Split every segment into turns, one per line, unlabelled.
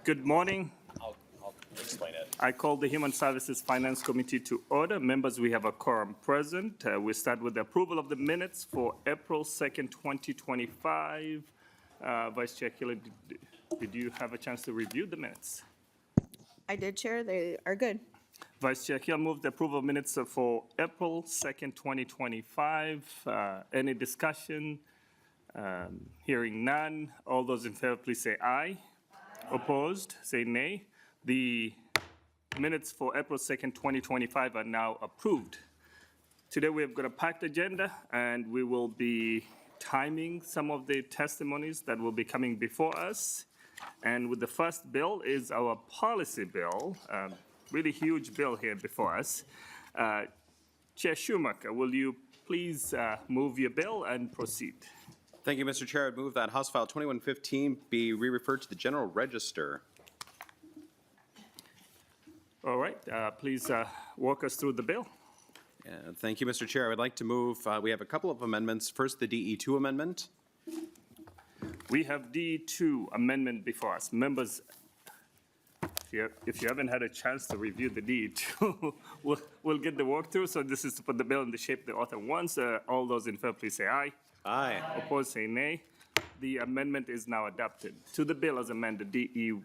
Good morning.
I'll explain it.
I call the Human Services Finance Committee to order. Members, we have a quorum present. We start with the approval of the minutes for April 2nd, 2025. Vice Chair Keeler, did you have a chance to review the minutes?
I did, Chair. They are good.
Vice Chair Keeler moved the approval of minutes for April 2nd, 2025. Any discussion? Hearing none. All those in favor, please say aye. Opposed, say nay. The minutes for April 2nd, 2025 are now approved. Today we've got a packed agenda and we will be timing some of the testimonies that will be coming before us. And with the first bill is our policy bill, really huge bill here before us. Chair Schomacker, will you please move your bill and proceed?
Thank you, Mr. Chair. I'd move that House File 2115 be re-referred to the General Register.
All right, please walk us through the bill.
Thank you, Mr. Chair. I would like to move, we have a couple of amendments. First, the DE2 amendment.
We have D2 amendment before us. Members, if you haven't had a chance to review the D2, we'll get the walkthrough. So this is to put the bill in the shape the author wants. All those in favor, please say aye.
Aye.
Opposed, say nay. The amendment is now adopted. To the bill as amended, DE.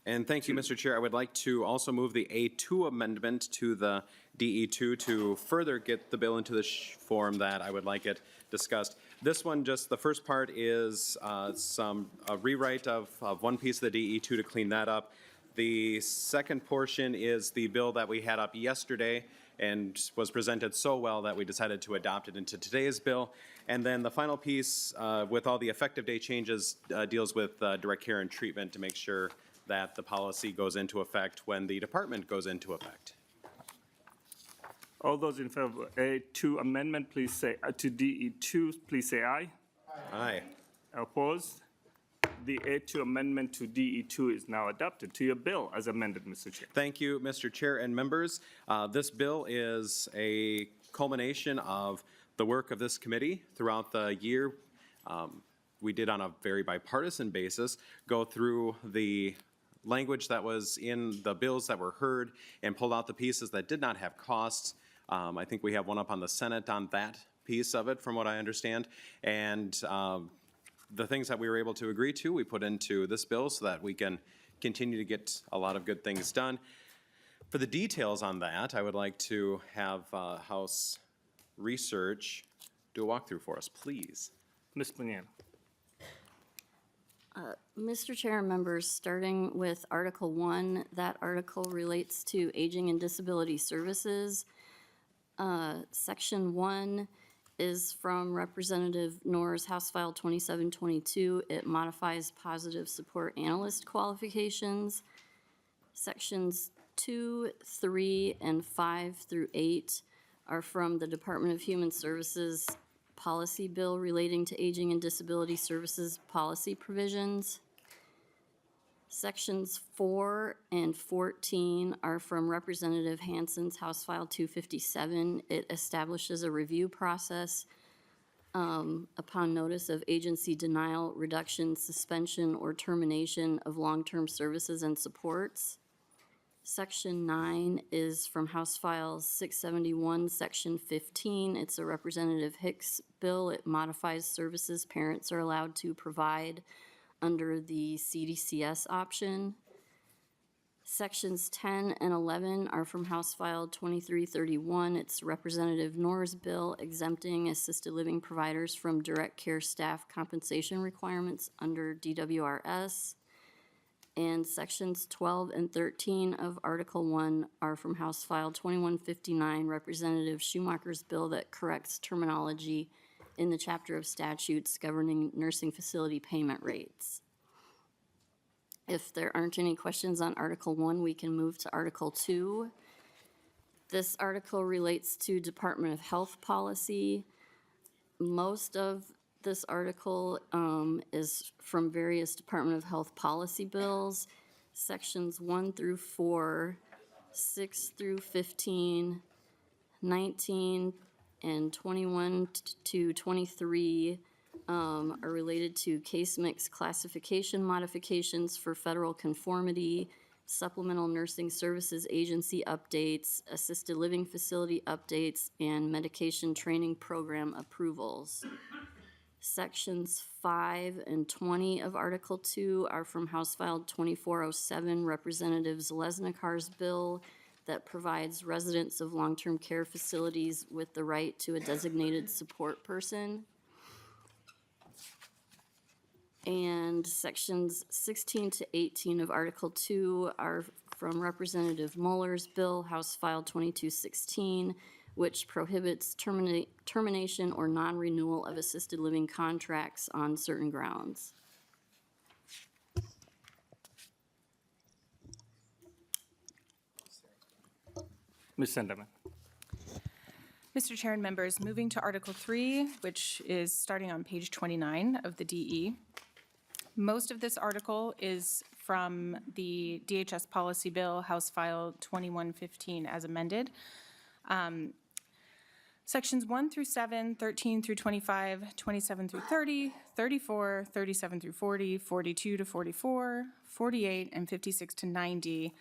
And thank you, Mr. Chair. I would like to also move the A2 amendment to the DE2 to further get the bill into the form that I would like it discussed. This one, just the first part is a rewrite of one piece of the DE2 to clean that up. The second portion is the bill that we had up yesterday and was presented so well that we decided to adopt it into today's bill. And then the final piece with all the effective date changes deals with direct care and treatment to make sure that the policy goes into effect when the department goes into effect.
All those in favor of A2 amendment, please say, to DE2, please say aye.
Aye.
Opposed? The A2 amendment to DE2 is now adopted. To your bill as amended, Mr. Chair.
Thank you, Mr. Chair and members. This bill is a culmination of the work of this committee throughout the year. We did on a very bipartisan basis go through the language that was in the bills that were heard and pulled out the pieces that did not have costs. I think we have one up on the Senate on that piece of it, from what I understand. And the things that we were able to agree to, we put into this bill so that we can continue to get a lot of good things done. For the details on that, I would like to have House Research do a walkthrough for us, please.
Ms. Piniano.
Mr. Chair and members, starting with Article 1, that article relates to aging and disability services. Section 1 is from Representative Noor's House File 2722. It modifies positive support analyst qualifications. Sections 2, 3, and 5 through 8 are from the Department of Human Services policy bill relating to aging and disability services policy provisions. Sections 4 and 14 are from Representative Hansen's House File 257. It establishes a review process upon notice of agency denial, reduction, suspension, or termination of long-term services and supports. Section 9 is from House File 671, Section 15. It's a Representative Hicks bill. It modifies services parents are allowed to provide under the CDCS option. Sections 10 and 11 are from House File 2331. It's Representative Noor's bill exempting assisted living providers from direct care staff compensation requirements under DWRS. And sections 12 and 13 of Article 1 are from House File 2159, Representative Schomacker's bill that corrects terminology in the chapter of statutes governing nursing facility payment rates. If there aren't any questions on Article 1, we can move to Article 2. This article relates to Department of Health policy. Most of this article is from various Department of Health policy bills, sections 1 through 4, 6 through 15, 19 and 21 to 23 are related to case mix classification modifications for federal conformity, supplemental nursing services agency updates, assisted living facility updates, and medication training program approvals. Sections 5 and 20 of Article 2 are from House File 2407, Representatives Lesnikar's bill that provides residents of long-term care facilities with the right to a designated support person. And sections 16 to 18 of Article 2 are from Representative Muller's bill, House File 2216, which prohibits termination or non-renewal of assisted living contracts on certain grounds.
Ms. Senderman.
Mr. Chair and members, moving to Article 3, which is starting on page 29 of the DE. Most of this article is from the DHS policy bill, House File 2115 as amended. Sections 1 through 7, 13 through 25, 27 through 30, 34, 37 through 40, 42 to 44, 48, and 56 to 90.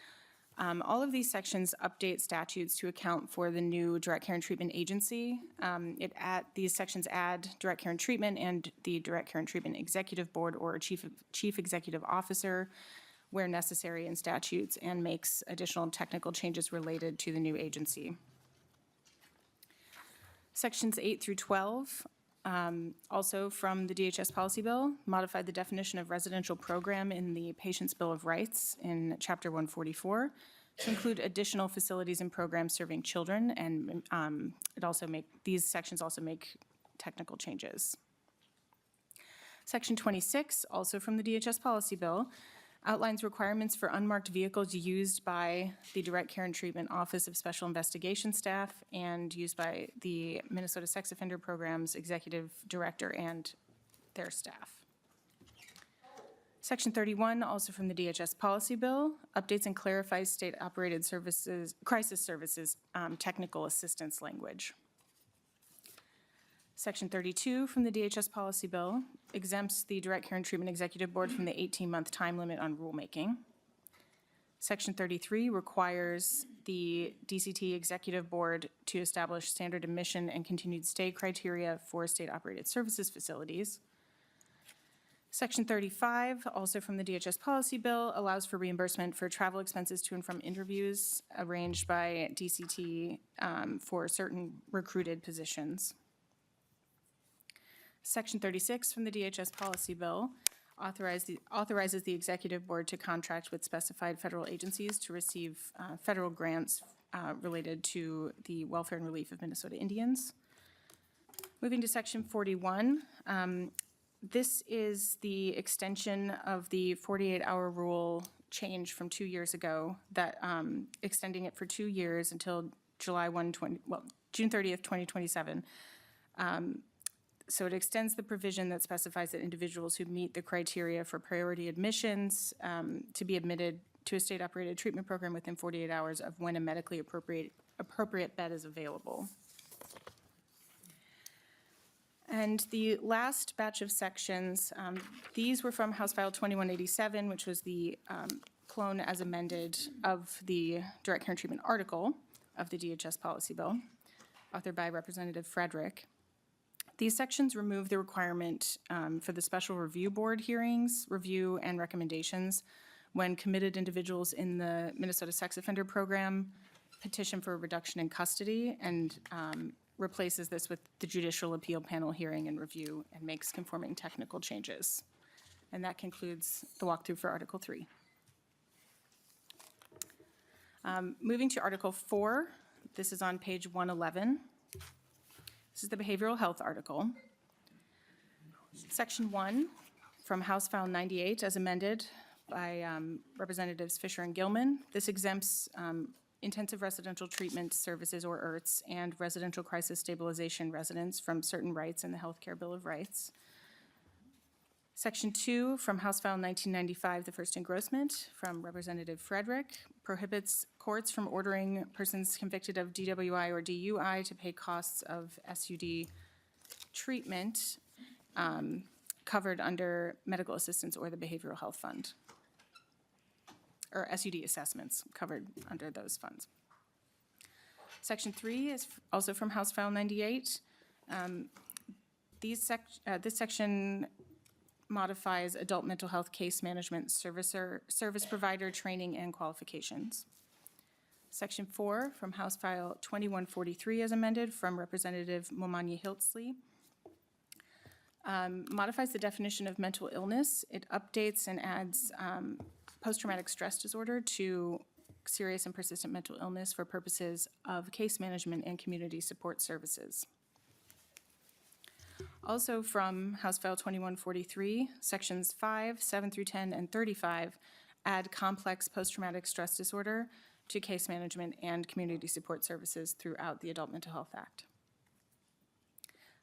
All of these sections update statutes to account for the new Direct Care and Treatment Agency. These sections add Direct Care and Treatment and the Direct Care and Treatment Executive Board or Chief Executive Officer where necessary in statutes, and makes additional technical changes related to the new agency. Sections 8 through 12, also from the DHS policy bill, modified the definition of residential program in the Patient's Bill of Rights in Chapter 144 to include additional facilities and programs serving children, and these sections also make technical changes. Section 26, also from the DHS policy bill, outlines requirements for unmarked vehicles used by the Direct Care and Treatment Office of Special Investigation staff and used by the Minnesota Sex Offender Program's executive director and their staff. Section 31, also from the DHS policy bill, updates and clarifies state-operated services, crisis services, technical assistance language. Section 32 from the DHS policy bill exempts the Direct Care and Treatment Executive Board from the 18-month time limit on rulemaking. Section 33 requires the DCT Executive Board to establish standard admission and continued stay criteria for state-operated services facilities. Section 35, also from the DHS policy bill, allows for reimbursement for travel expenses to and from interviews arranged by DCT for certain recruited positions. Section 36 from the DHS policy bill authorizes the Executive Board to contract with specified federal agencies to receive federal grants related to the welfare and relief of Minnesota Indians. Moving to Section 41, this is the extension of the 48-hour rule change from 2 years ago, that extending it for 2 years until June 30th, 2027. So it extends the provision that specifies that individuals who meet the criteria for priority admissions to be admitted to a state-operated treatment program within 48 hours of when a medically appropriate bed is available. And the last batch of sections, these were from House File 2187, which was the clone as amended of the Direct Care and Treatment article of the DHS policy bill, authored by Representative Frederick. These sections remove the requirement for the Special Review Board hearings, review, and recommendations when committed individuals in the Minnesota Sex Offender Program petition for a reduction in custody, and replaces this with the Judicial Appeal Panel hearing and review, and makes conforming technical changes. And that concludes the walkthrough for Article 3. Moving to Article 4, this is on page 111. This is the behavioral health article. Section 1 from House File 98 as amended by Representatives Fisher and Gilman. This exempts intensive residential treatment services, or IRTs, and residential crisis stabilization residents from certain rights in the Healthcare Bill of Rights. Section 2 from House File 1995, the first engrossment, from Representative Frederick, prohibits courts from ordering persons convicted of DWI or DUI to pay costs of SUD treatment, covered under medical assistance or the behavioral health fund, or SUD assessments covered under those funds. Section 3 is also from House File 98. This section modifies adult mental health case management service provider training and qualifications. Section 4 from House File 2143 as amended from Representative Momanya Hiltsley modifies the definition of mental illness. It updates and adds post-traumatic stress disorder to serious and persistent mental illness for purposes of case management and community support services. Also from House File 2143, Sections 5, 7 through 10, and 35 add complex post-traumatic stress disorder to case management and community support services throughout the Adult Mental Health Act.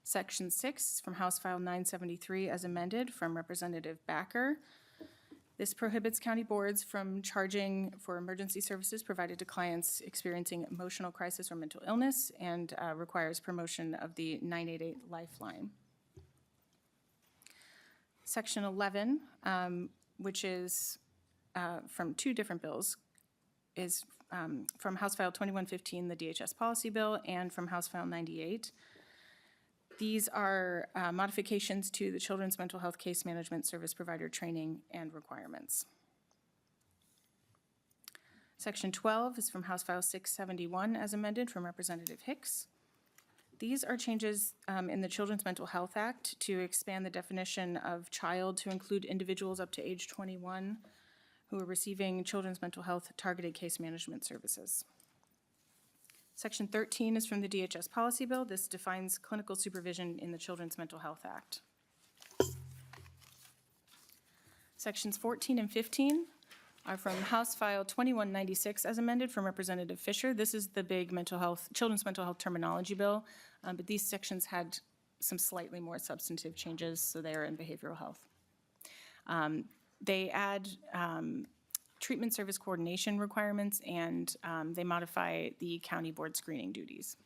Section 6 from House File 973 as amended from Representative Backer. This prohibits county boards from charging for emergency services provided to clients experiencing emotional crisis or mental illness and requires promotion of the 988 Lifeline. Section 11, which is from two different bills, is from House File 2115, the DHS policy bill, and from House File 98. These are modifications to the Children's Mental Health Case Management Service Provider Training and Requirements. Section 12 is from House File 671 as amended from Representative Hicks. These are changes in the Children's Mental Health Act to expand the definition of child to include individuals up to age 21 who are receiving children's mental health targeted case management services. Section 13 is from the DHS policy bill. This defines clinical supervision in the Children's Mental Health Act. Sections 14 and 15 are from House File 2196 as amended from Representative Fisher. This is the big children's mental health terminology bill, but these sections had some slightly more substantive changes, so they are in behavioral health. They add treatment service coordination requirements, and they modify the county board screening duties.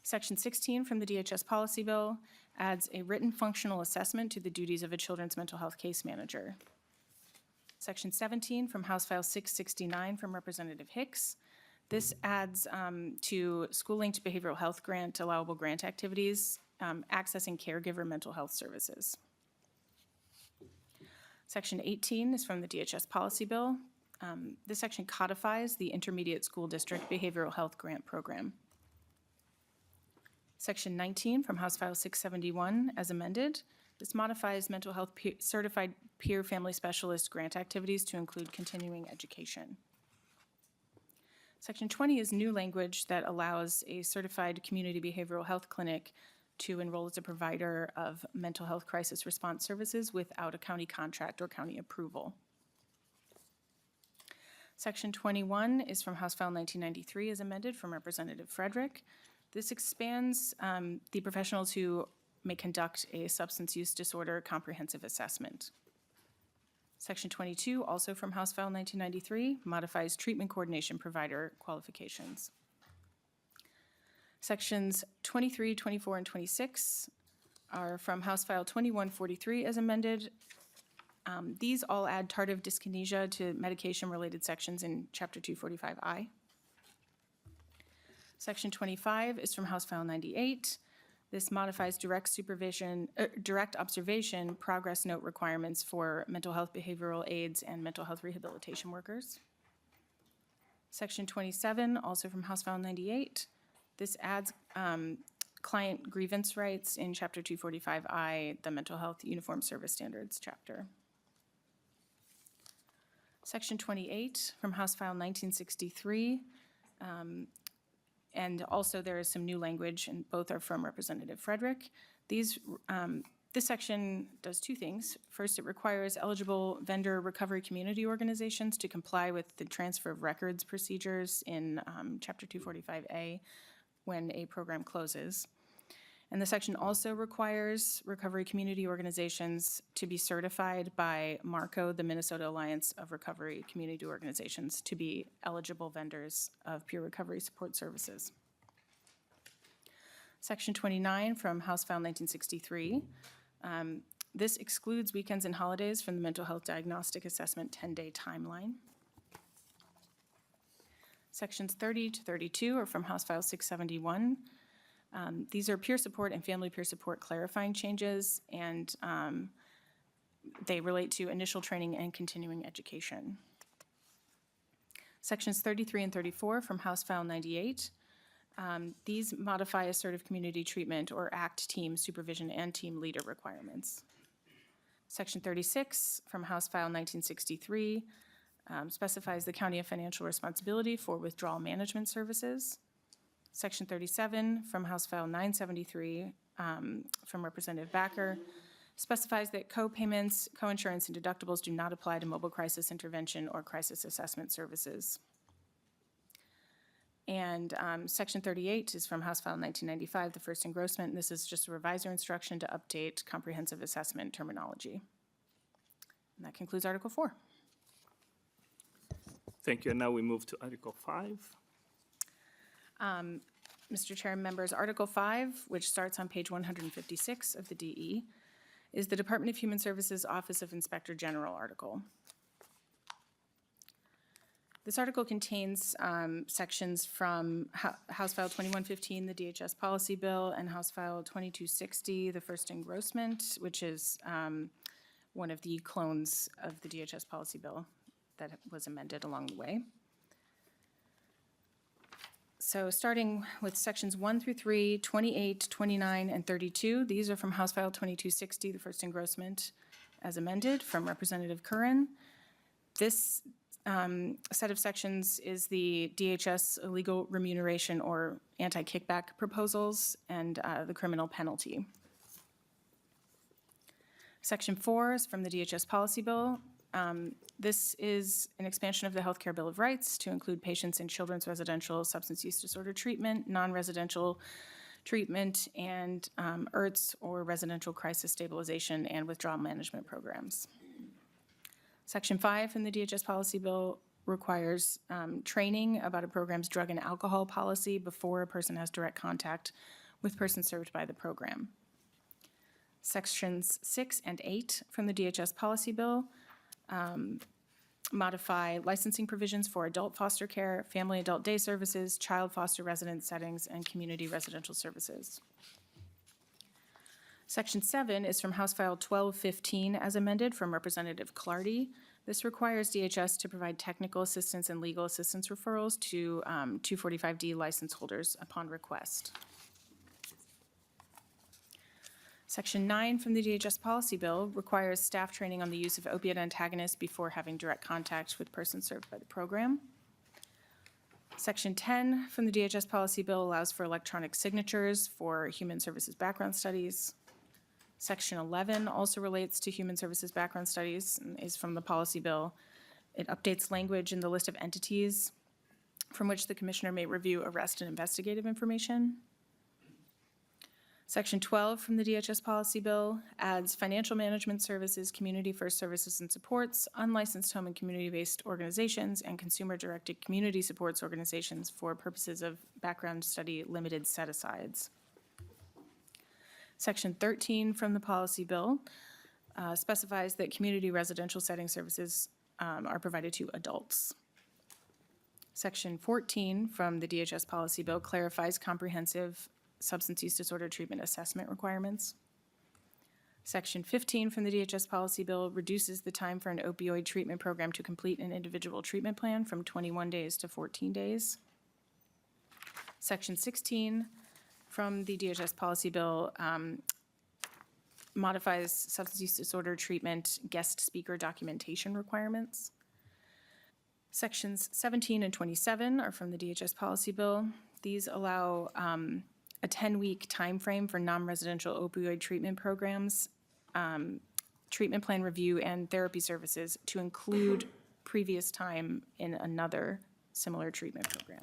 Section 16 from the DHS policy bill adds a written functional assessment to the duties of a children's mental health case manager. Section 17 from House File 669 from Representative Hicks. This adds to school-linked behavioral health grant allowable grant activities, accessing caregiver mental health services. Section 18 is from the DHS policy bill. This section codifies the intermediate school district behavioral health grant program. Section 19 from House File 671 as amended. This modifies mental health certified peer family specialist grant activities to include continuing education. Section 20 is new language that allows a certified community behavioral health clinic to enroll as a provider of mental health crisis response services without a county contract or county approval. Section 21 is from House File 1993 as amended from Representative Frederick. This expands the professionals who may conduct a substance use disorder comprehensive assessment. Section 22, also from House File 1993, modifies treatment coordination provider qualifications. Sections 23, 24, and 26 are from House File 2143 as amended. These all add tardive dyskinesia to medication-related sections in Chapter 245I. Section 25 is from House File 98. This modifies direct observation progress note requirements for mental health behavioral aides and mental health rehabilitation workers. Section 27, also from House File 98. This adds client grievance rights in Chapter 245I, the Mental Health Uniform Service Standards chapter. Section 28 from House File 1963, and also there is some new language, and both are from Representative Frederick. This section does two things. First, it requires eligible vendor recovery community organizations to comply with the transfer of records procedures in Chapter 245A when a program closes. And the section also requires recovery community organizations to be certified by MARCO, the Minnesota Alliance of Recovery Community Organizations, to be eligible vendors of peer recovery support services. Section 29 from House File 1963. This excludes weekends and holidays from the mental health diagnostic assessment 10-day timeline. Sections 30 to 32 are from House File 671. These are peer support and family peer support clarifying changes, and they relate to initial training and continuing education. Sections 33 and 34 from House File 98. These modify assertive community treatment or ACT team supervision and team leader requirements. Section 36 from House File 1963 specifies the county of financial responsibility for withdrawal management services. Section 37 from House File 973 from Representative Backer specifies that co-payments, co-insurance, and deductibles do not apply to mobile crisis intervention or crisis assessment services. And Section 38 is from House File 1995, the first engrossment, and this is just a revisor instruction to update comprehensive assessment terminology. And that concludes Article 4.
Thank you. And now we move to Article 5.
Mr. Chair and members, Article 5, which starts on page 156 of the DE, is the Department of Human Services Office of Inspector General article. This article contains sections from House File 2115, the DHS policy bill, and House File 2260, the first engrossment, which is one of the clones of the DHS policy bill that was amended along the way. So starting with sections 1 through 3, 28, 29, and 32, these are from House File 2260, the first engrossment, as amended from Representative Curran. This set of sections is the DHS illegal remuneration or anti-kickback proposals and the criminal penalty. Section 4 is from the DHS policy bill. This is an expansion of the Healthcare Bill of Rights to include patients in children's residential substance use disorder treatment, non-residential treatment, and IRTS or residential crisis stabilization and withdrawal management programs. Section 5 in the DHS policy bill requires training about a program's drug and alcohol policy before a person has direct contact with persons served by the program. Sections 6 and 8 from the DHS policy bill modify licensing provisions for adult foster care, family adult day services, child foster residence settings, and community residential services. Section 7 is from House File 1215 as amended from Representative Clardy. This requires DHS to provide technical assistance and legal assistance referrals to 245D license holders upon request. Section 9 from the DHS policy bill requires staff training on the use of opiate antagonists before having direct contact with persons served by the program. Section 10 from the DHS policy bill allows for electronic signatures for human services background studies. Section 11 also relates to human services background studies and is from the policy bill. It updates language in the list of entities from which the commissioner may review arrest and investigative information. Section 12 from the DHS policy bill adds financial management services, community first services and supports, unlicensed home and community-based organizations, and consumer-directed community supports organizations for purposes of background study limited set-asides. Section 13 from the policy bill specifies that community residential setting services are provided to adults. Section 14 from the DHS policy bill clarifies comprehensive substance use disorder treatment assessment requirements. Section 15 from the DHS policy bill reduces the time for an opioid treatment program to complete an individual treatment plan from 21 days to 14 days. Section 16 from the DHS policy bill modifies substance use disorder treatment guest speaker documentation requirements. Sections 17 and 27 are from the DHS policy bill. These allow a 10-week timeframe for non-residential opioid treatment programs, treatment plan review, and therapy services to include previous time in another similar treatment program.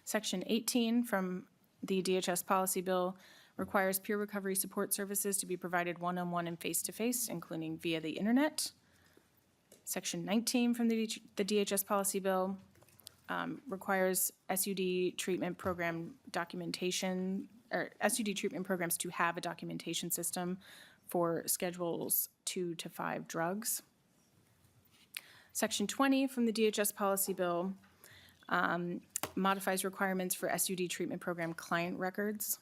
Section 18 from the DHS policy bill requires peer recovery support services to be provided one-on-one and face-to-face, including via the internet. Section 19 from the DHS policy bill requires SUD treatment program documentation, or SUD treatment programs to have a documentation system for Schedules 2 to 5 drugs. Section 20 from the DHS policy bill modifies requirements for SUD treatment program client records.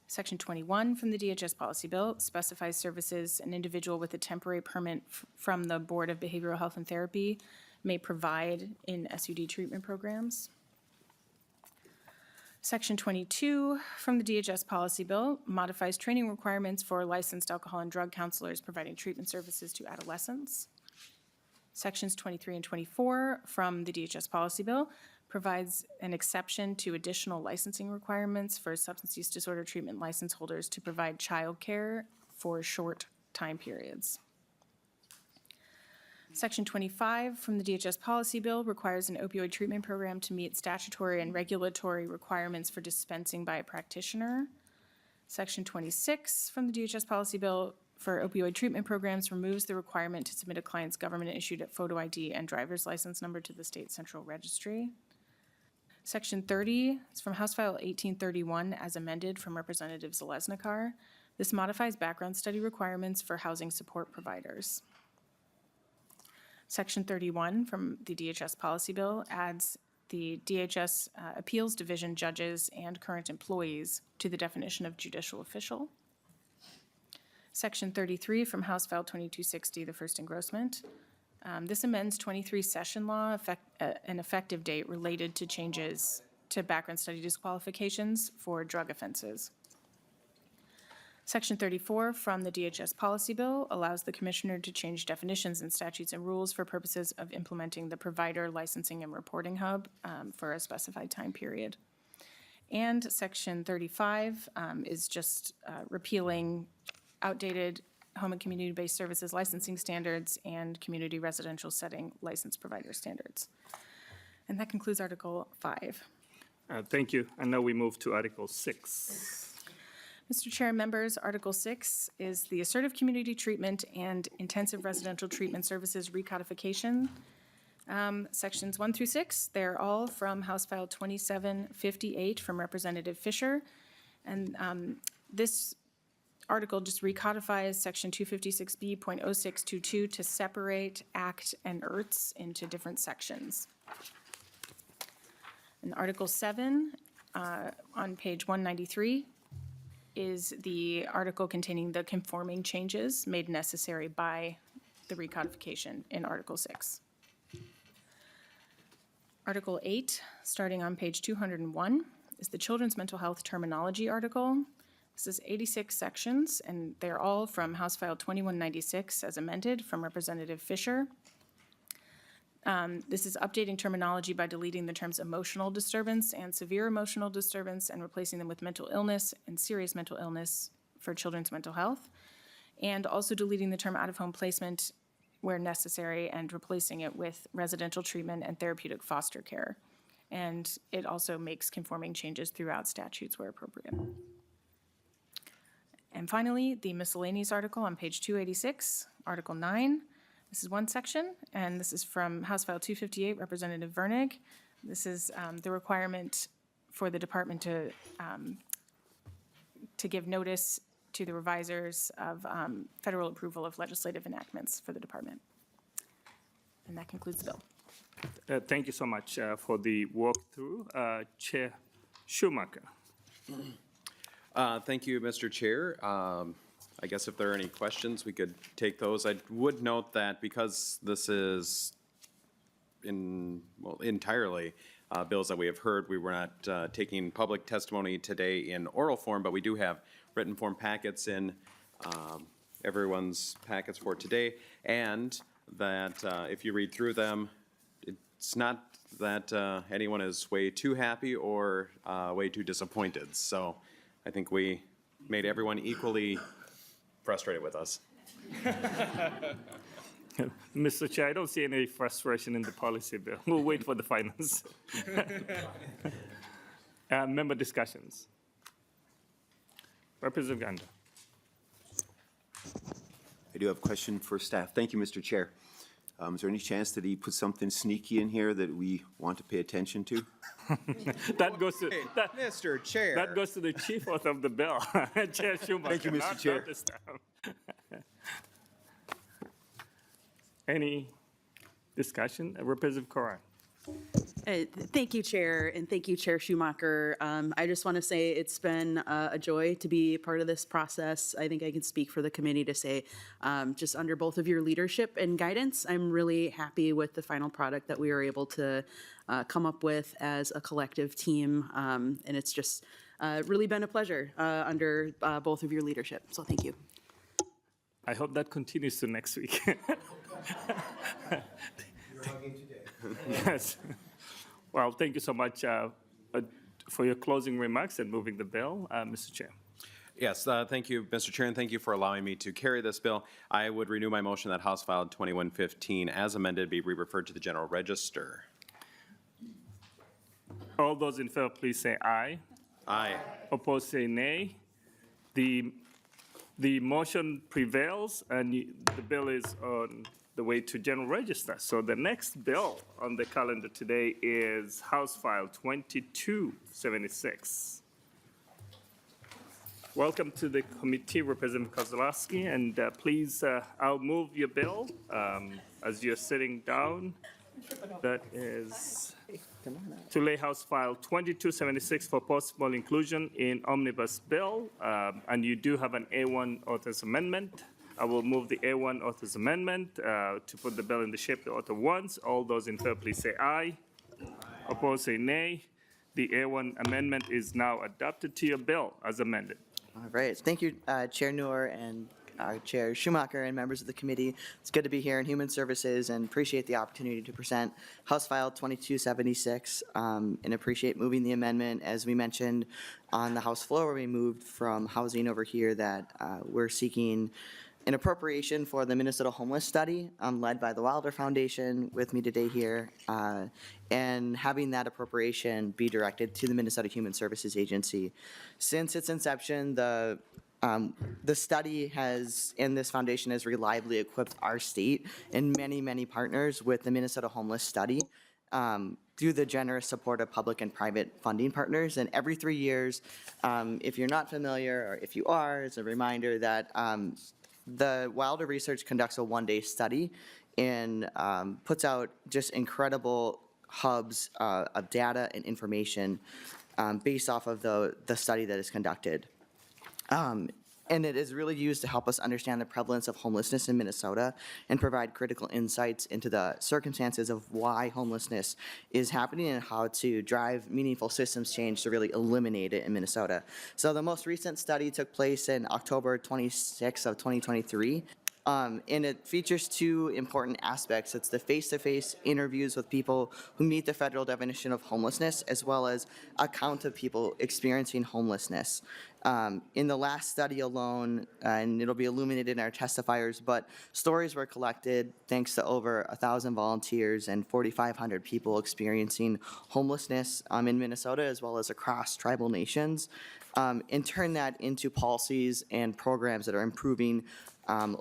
Section 21 from the DHS policy bill specifies services an individual with a temporary permit from the Board of Behavioral Health and Therapy may provide in SUD treatment programs. Section 22 from the DHS policy bill modifies training requirements for licensed alcohol and drug counselors providing treatment services to adolescents. Sections 23 and 24 from the DHS policy bill provides an exception to additional licensing requirements for substance use disorder treatment license holders to provide childcare for short time periods. Section 25 from the DHS policy bill requires an opioid treatment program to meet statutory and regulatory requirements for dispensing by a practitioner. Section 26 from the DHS policy bill for opioid treatment programs removes the requirement to submit a client's government-issued photo ID and driver's license number to the state central registry. Section 30 is from House File 1831 as amended from Representative Zalesnikar. This modifies background study requirements for housing support providers. Section 31 from the DHS policy bill adds the DHS Appeals Division judges and current employees to the definition of judicial official. Section 33 from House File 2260, the first engrossment. This amends 23 session law, an effective date related to changes to background study disqualifications for drug offenses. Section 34 from the DHS policy bill allows the commissioner to change definitions in statutes and rules for purposes of implementing the provider licensing and reporting hub for a specified time period. And Section 35 is just repealing outdated home and community-based services licensing standards and community residential setting license provider standards. And that concludes Article 5.
Thank you. And now we move to Article 6.
Mr. Chair and members, Article 6 is the assertive community treatment and intensive residential treatment services recodification. Sections 1 through 6, they're all from House File 2758 from Representative Fisher. And this article just recodifies Section 256B.0622 to separate ACT and ERTS into different sections. And Article 7 on page 193 is the article containing the conforming changes made necessary by the recodification in Article 6. Article 8, starting on page 201, is the Children's Mental Health Terminology article. This is 86 sections, and they're all from House File 2196 as amended from Representative Fisher. This is updating terminology by deleting the terms emotional disturbance and severe emotional disturbance and replacing them with mental illness and serious mental illness for children's mental health, and also deleting the term out-of-home placement where necessary and replacing it with residential treatment and therapeutic foster care. And it also makes conforming changes throughout statutes where appropriate. And finally, the miscellaneous article on page 286, Article 9. This is one section, and this is from House File 258, Representative Vernig. This is the requirement for the department to give notice to the revisers of federal approval of legislative enactments for the department. And that concludes the bill.
Thank you so much for the walkthrough. Chair Schomacker.
Thank you, Mr. Chair. I guess if there are any questions, we could take those. I would note that because this is entirely bills that we have heard, we were not taking public testimony today in oral form, but we do have written form packets in everyone's packets for today, and that if you read through them, it's not that anyone is way too happy or way too disappointed. So I think we made everyone equally frustrated with us.
Mr. Chair, I don't see any frustration in the policy bill. We'll wait for the finals. Member discussions. Representative Ganda.
I do have a question for staff. Thank you, Mr. Chair. Is there any chance that he put something sneaky in here that we want to pay attention to?
That goes to,
Mr. Chair.
that goes to the chief author of the bill, Chair Schumacher.
Thank you, Mr.
not
Chair.
this time. Any discussion? Representative Curran.
Thank you, Chair, and thank you, Chair Schomacker. I just want to say it's been a joy to be part of this process. I think I can speak for the committee to say, just under both of your leadership and guidance, I'm really happy with the final product that we were able to come up with as a collective team. And it's just really been a pleasure under both of your leadership. So thank you.
I hope that continues to next week. Yes. Well, thank you so much for your closing remarks and moving the bill, Mr. Chair.
Yes, thank you, Mr. Chair, and thank you for allowing me to carry this bill. I would renew my motion that House File 2115, as amended, be re-referred to the General Register.
All those in favor, please say aye.
Aye.
Opposed, say nay. The motion prevails, and the bill is on the way to General Register. So the next bill on the calendar today is House File 2276. Welcome to the committee, Representative Kozlowski, and please, I'll move your bill as you're sitting down. That is to lay House File 2276 for possible inclusion in omnibus bill, and you do have an A1 author's amendment. I will move the A1 author's amendment to put the bill in the shape the author wants. All those in favor, please say aye. Opposed, say nay. The A1 amendment is now adopted to your bill as amended.
All right. Thank you, Chair Noor and Chair Schomacker and members of the committee. It's good to be here in Human Services and appreciate the opportunity to present House File 2276 and appreciate moving the amendment. As we mentioned on the House floor, where we moved from housing over here, that we're seeking an appropriation for the Minnesota Homeless Study led by the Wilder Foundation with me today here, and having that appropriation be directed to the Minnesota Human Services Agency. Since its inception, the study has, and this foundation has reliably equipped our state and many, many partners with the Minnesota Homeless Study through the generous support of public and private funding partners. And every 3 years, if you're not familiar, or if you are, it's a reminder that the Wilder Research conducts a one-day study and puts out just incredible hubs of data and information based off of the study that is conducted. And it is really used to help us understand the prevalence of homelessness in Minnesota and provide critical insights into the circumstances of why homelessness is happening and how to drive meaningful systems change to really eliminate it in Minnesota. So the most recent study took place in October 26th of 2023. And it features two important aspects. It's the face-to-face interviews with people who meet the federal definition of homelessness, as well as a count of people experiencing homelessness. In the last study alone, and it'll be illuminated in our testifiers, but stories were collected thanks to over 1,000 volunteers and 4,500 people experiencing homelessness in Minnesota, as well as across tribal nations, and turn that into policies and programs that are improving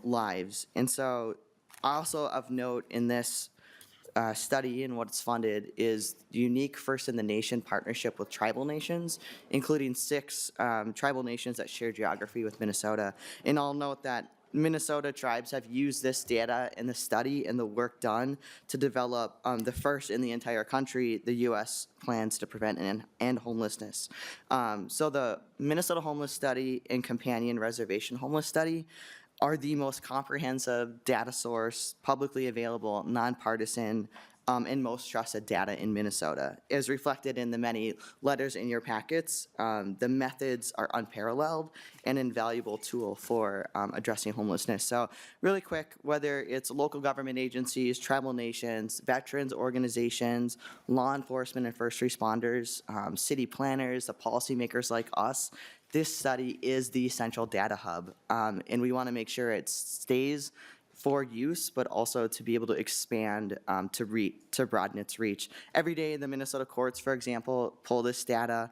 lives. And so also of note in this study and what's funded is the unique first-in-the-nation partnership with tribal nations, including 6 tribal nations that share geography with Minnesota. And I'll note that Minnesota tribes have used this data and the study and the work done to develop the first in the entire country, the U.S. plans to prevent and end homelessness. So the Minnesota Homeless Study and Companion Reservation Homeless Study are the most comprehensive data source, publicly available, nonpartisan, and most trusted data in Minnesota. As reflected in the many letters in your packets, the methods are unparalleled and an invaluable tool for addressing homelessness. So really quick, whether it's local government agencies, tribal nations, veterans organizations, law enforcement and first responders, city planners, the policymakers like us, this study is the essential data hub, and we want to make sure it stays for use, but also to be able to expand to broaden its reach. Every day, the Minnesota courts, for example, pull this data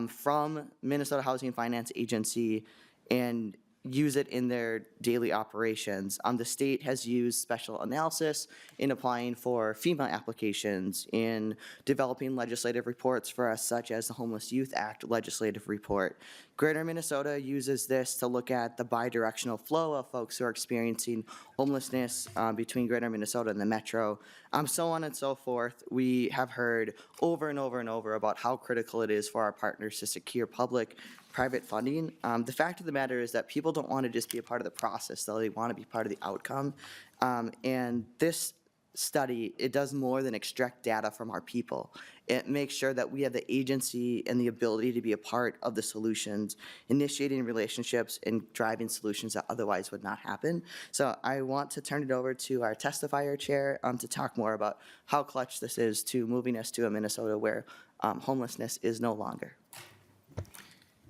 from Minnesota Housing Finance Agency, and use it in their daily operations. The state has used special analysis in applying for FEMA applications, in developing legislative reports for us, such as the Homeless Youth Act legislative report. Greater Minnesota uses this to look at the bidirectional flow of folks who are experiencing homelessness between Greater Minnesota and the metro, so on and so forth. We have heard over and over and over about how critical it is for our partners to secure public-private funding. The fact of the matter is that people don't want to just be a part of the process, though. They want to be part of the outcome. And this study, it does more than extract data from our people. It makes sure that we have the agency and the ability to be a part of the solutions, initiating relationships and driving solutions that otherwise would not happen. So I want to turn it over to our testifier chair to talk more about how clutch this is to moving us to a Minnesota where homelessness is no longer.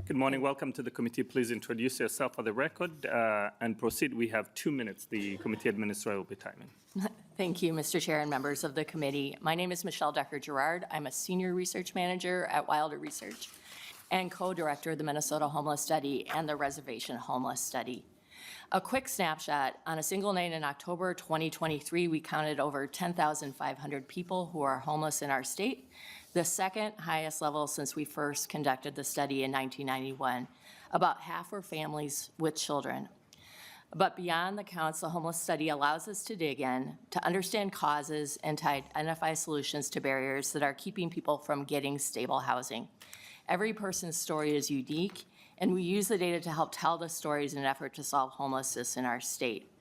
Good morning. Welcome to the committee. Please introduce yourself for the record and proceed. We have 2 minutes. The committee administrator will be timing.
Thank you, Mr. Chair and members of the committee. My name is Michelle Decker-Gerard. I'm a senior research manager at Wilder Research and co-director of the Minnesota Homeless Study and the Reservation Homeless Study. A quick snapshot, on a single night in October 2023, we counted over 10,500 people who are homeless in our state, the second highest level since we first conducted the study in 1991. About half were families with children. But beyond the counts, the homeless study allows us to dig in, to understand causes, and to identify solutions to barriers that are keeping people from getting stable housing. Every person's story is unique, and we use the data to help tell the stories in an effort to solve homelessness in our state.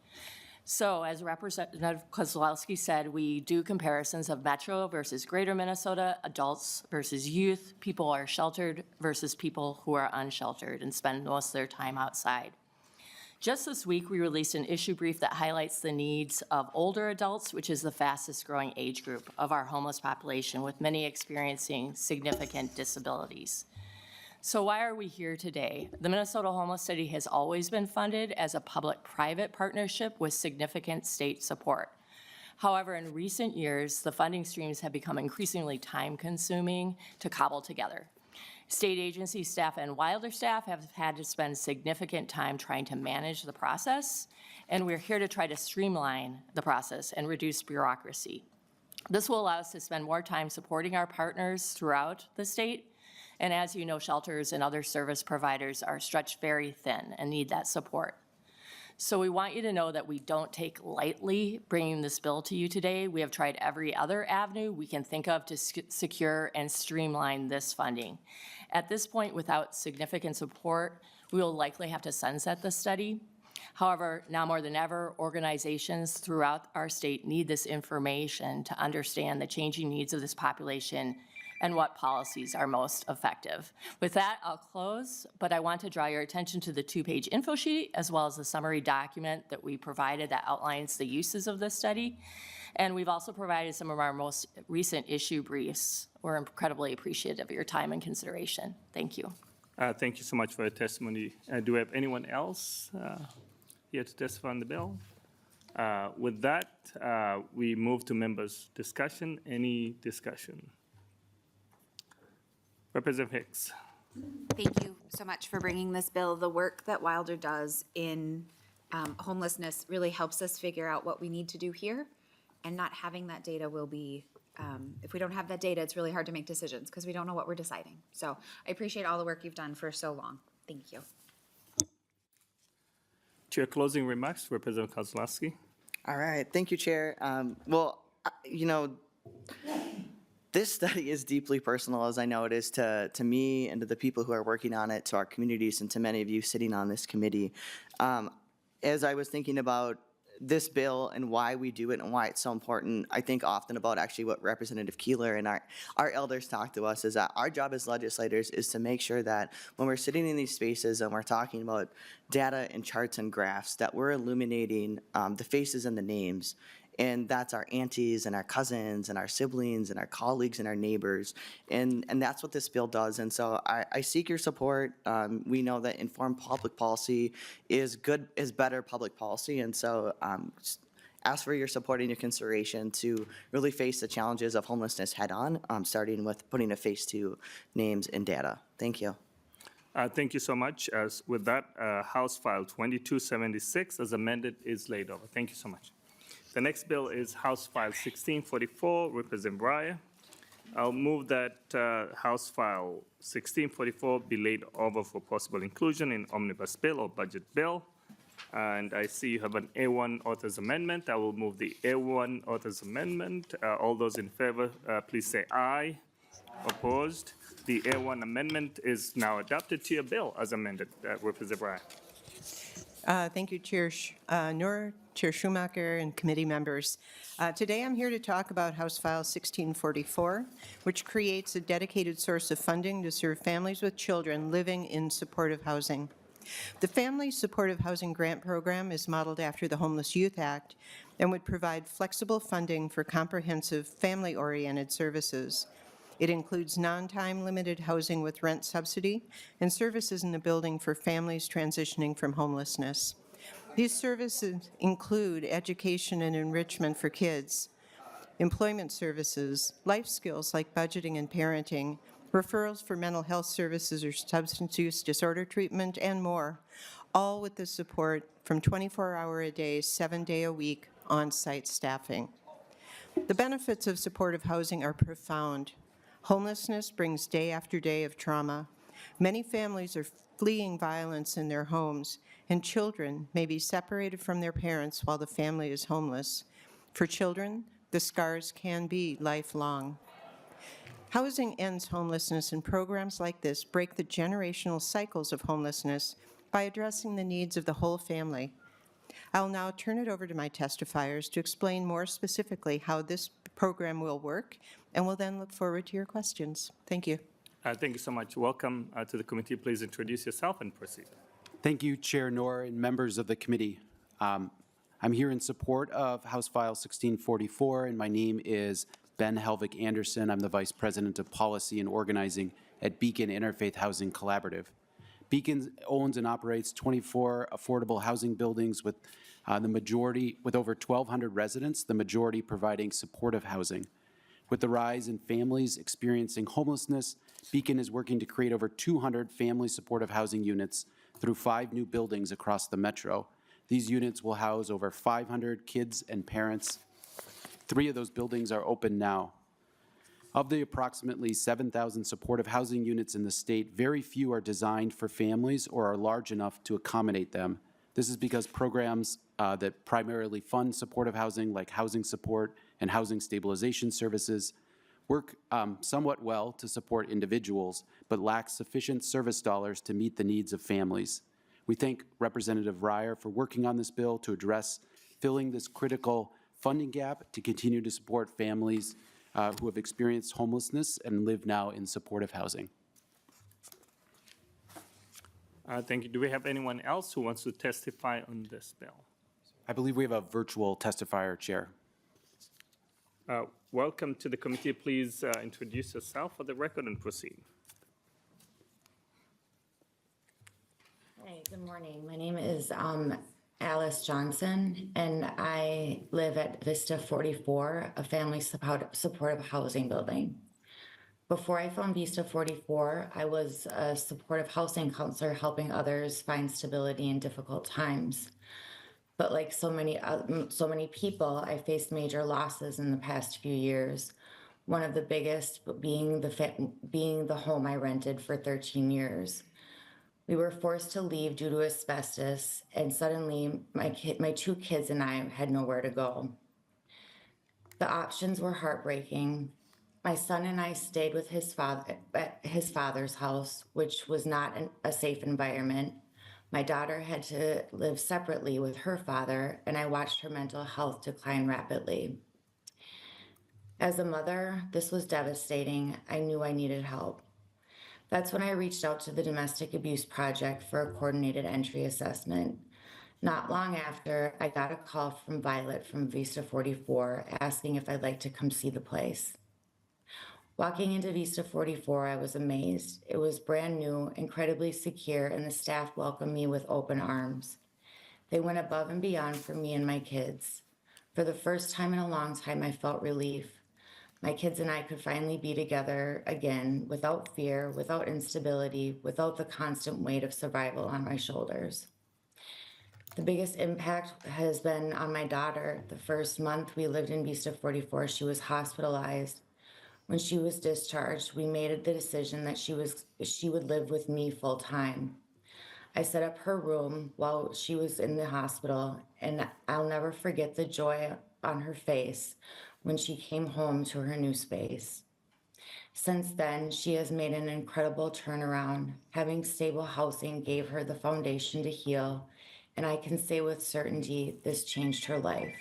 So, as Representative Kozlowski said, we do comparisons of Metro versus Greater Minnesota, adults versus youth, people who are sheltered versus people who are unsheltered and spend most of their time outside. Just this week, we released an issue brief that highlights the needs of older adults, which is the fastest growing age group of our homeless population, with many experiencing significant disabilities. So why are we here today? The Minnesota Homeless Study has always been funded as a public-private partnership with significant state support. However, in recent years, the funding streams have become increasingly time-consuming to cobble together. State agency staff and Wilder staff have had to spend significant time trying to manage the process, and we're here to try to streamline the process and reduce bureaucracy. This will allow us to spend more time supporting our partners throughout the state, and as you know, shelters and other service providers are stretched very thin and need that support. So we want you to know that we don't take lightly bringing this bill to you today. We have tried every other avenue we can think of to secure and streamline this funding. At this point, without significant support, we will likely have to sunset the study. However, now more than ever, organizations throughout our state need this information to understand the changing needs of this population and what policies are most effective. With that, I'll close, but I want to draw your attention to the 2-page info sheet as well as the summary document that we provided that outlines the uses of this study. And we've also provided some of our most recent issue briefs. We're incredibly appreciative of your time and consideration. Thank you.
Thank you so much for your testimony. Do we have anyone else here to testify on the bill? With that, we move to members' discussion. Any discussion? Representative Hicks.
Thank you so much for bringing this bill. The work that Wilder does in homelessness really helps us figure out what we need to do here, and not having that data will be, if we don't have that data, it's really hard to make decisions because we don't know what we're deciding. So I appreciate all the work you've done for so long. Thank you.
Chair, closing remarks, Representative Kozlowski.
All right, thank you, Chair. Well, you know, this study is deeply personal, as I know it is to me and to the people who are working on it, to our communities, and to many of you sitting on this committee. As I was thinking about this bill and why we do it and why it's so important, I think often about actually what Representative Keeler and our elders talk to us, is that our job as legislators is to make sure that when we're sitting in these spaces and we're talking about data and charts and graphs, that we're illuminating the faces and the names. And that's our aunties and our cousins and our siblings and our colleagues and our neighbors. And that's what this bill does. And so I seek your support. We know that informed public policy is better public policy. And so ask for your support and your consideration to really face the challenges of homelessness head on, starting with putting a face to names and data. Thank you.
Thank you so much. As with that, House File 2276 as amended is laid over. Thank you so much. The next bill is House File 1644, Representative Reyer. I'll move that House File 1644 be laid over for possible inclusion in omnibus bill or budget bill. And I see you have an A1 author's amendment. I will move the A1 author's amendment. All those in favor, please say aye. Opposed? The A1 amendment is now adopted to your bill as amended. Representative Reyer.
Thank you, Chair Noor, Chair Schomacker, and committee members. Today, I'm here to talk about House File 1644, which creates a dedicated source of funding to serve families with children living in supportive housing. The Family Supportive Housing Grant Program is modeled after the Homeless Youth Act and would provide flexible funding for comprehensive family-oriented services. It includes non-time limited housing with rent subsidy and services in the building for families transitioning from homelessness. These services include education and enrichment for kids, employment services, life skills like budgeting and parenting, referrals for mental health services or substance use disorder treatment, and more, all with the support from 24-hour-a-day, 7-day-a-week on-site staffing. The benefits of supportive housing are profound. Homelessness brings day after day of trauma. Many families are fleeing violence in their homes, and children may be separated from their parents while the family is homeless. For children, the scars can be lifelong. Housing ends homelessness, and programs like this break the generational cycles of homelessness by addressing the needs of the whole family. I'll now turn it over to my testifiers to explain more specifically how this program will work, and will then look forward to your questions. Thank you.
Thank you so much. Welcome to the committee. Please introduce yourself and proceed.
Thank you, Chair Noor and members of the committee. I'm here in support of House File 1644, and my name is Ben Helvig Anderson. I'm the Vice President of Policy and Organizing at Beacon Interfaith Housing Collaborative. Beacon owns and operates 24 affordable housing buildings with over 1,200 residents, the majority providing supportive housing. With the rise in families experiencing homelessness, Beacon is working to create over 200 family supportive housing units through 5 new buildings across the metro. These units will house over 500 kids and parents. 3 of those buildings are open now. Of the approximately 7,000 supportive housing units in the state, very few are designed for families or are large enough to accommodate them. This is because programs that primarily fund supportive housing, like housing support and housing stabilization services, work somewhat well to support individuals, but lack sufficient service dollars to meet the needs of families. We thank Representative Reyer for working on this bill to address filling this critical funding gap to continue to support families who have experienced homelessness and live now in supportive housing.
Thank you. Do we have anyone else who wants to testify on this bill?
I believe we have a virtual testifier, Chair.
Welcome to the committee. Please introduce yourself for the record and proceed.
Hi, good morning. My name is Alice Johnson, and I live at Vista 44, a family supportive housing building. Before I found Vista 44, I was a supportive housing counselor helping others find stability in difficult times. But like so many people, I faced major losses in the past few years. One of the biggest being the home I rented for 13 years. We were forced to leave due to asbestos, and suddenly my 2 kids and I had nowhere to go. The options were heartbreaking. My son and I stayed with his father at his father's house, which was not a safe environment. My daughter had to live separately with her father, and I watched her mental health decline rapidly. As a mother, this was devastating. I knew I needed help. That's when I reached out to the Domestic Abuse Project for a coordinated entry assessment. Not long after, I got a call from Violet from Vista 44 asking if I'd like to come see the place. Walking into Vista 44, I was amazed. It was brand new, incredibly secure, and the staff welcomed me with open arms. They went above and beyond for me and my kids. For the first time in a long time, I felt relief. my kids and I could finally be together again without fear, without instability, without the constant weight of survival on my shoulders. The biggest impact has been on my daughter. The first month we lived in Vista 44, she was hospitalized. When she was discharged, we made the decision that she would live with me full time. I set up her room while she was in the hospital, and I'll never forget the joy on her face when she came home to her new space. Since then, she has made an incredible turnaround. Having stable housing gave her the foundation to heal, and I can say with certainty this changed her life.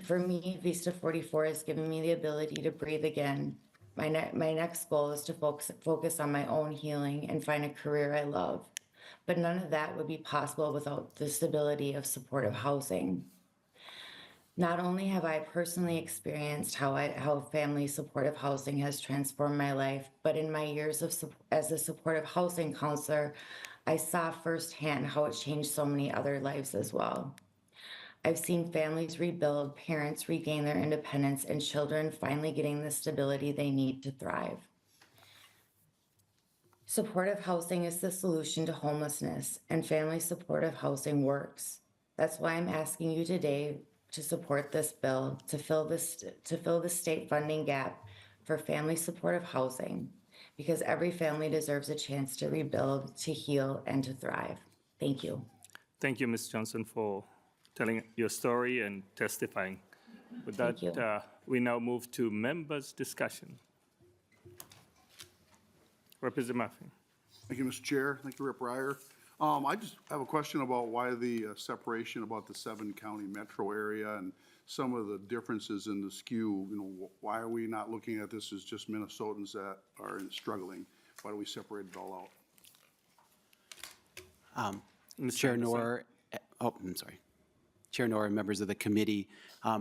For me, Vista 44 has given me the ability to breathe again. My next goal is to focus on my own healing and find a career I love. But none of that would be possible without the stability of supportive housing. Not only have I personally experienced how family supportive housing has transformed my life, but in my years as a supportive housing counselor, I saw firsthand how it changed so many other lives as well. I've seen families rebuild, parents regain their independence, and children finally getting the stability they need to thrive. Supportive housing is the solution to homelessness, and family supportive housing works. That's why I'm asking you today to support this bill to fill the state funding gap for family supportive housing, because every family deserves a chance to rebuild, to heal, and to thrive. Thank you.
Thank you, Ms. Johnson, for telling your story and testifying. With
Thank you.
that, we now move to members' discussion. Representative Murphy.
Thank you, Mr. Chair. Thank you, Rep. Reyer. I just have a question about why the separation about the 7-county metro area and some of the differences in the skew. You know, why are we not looking at this as just Minnesotans that are struggling? Why do we separate it all out?
Chair Noor, I'm sorry. Chair Noor and members of the committee,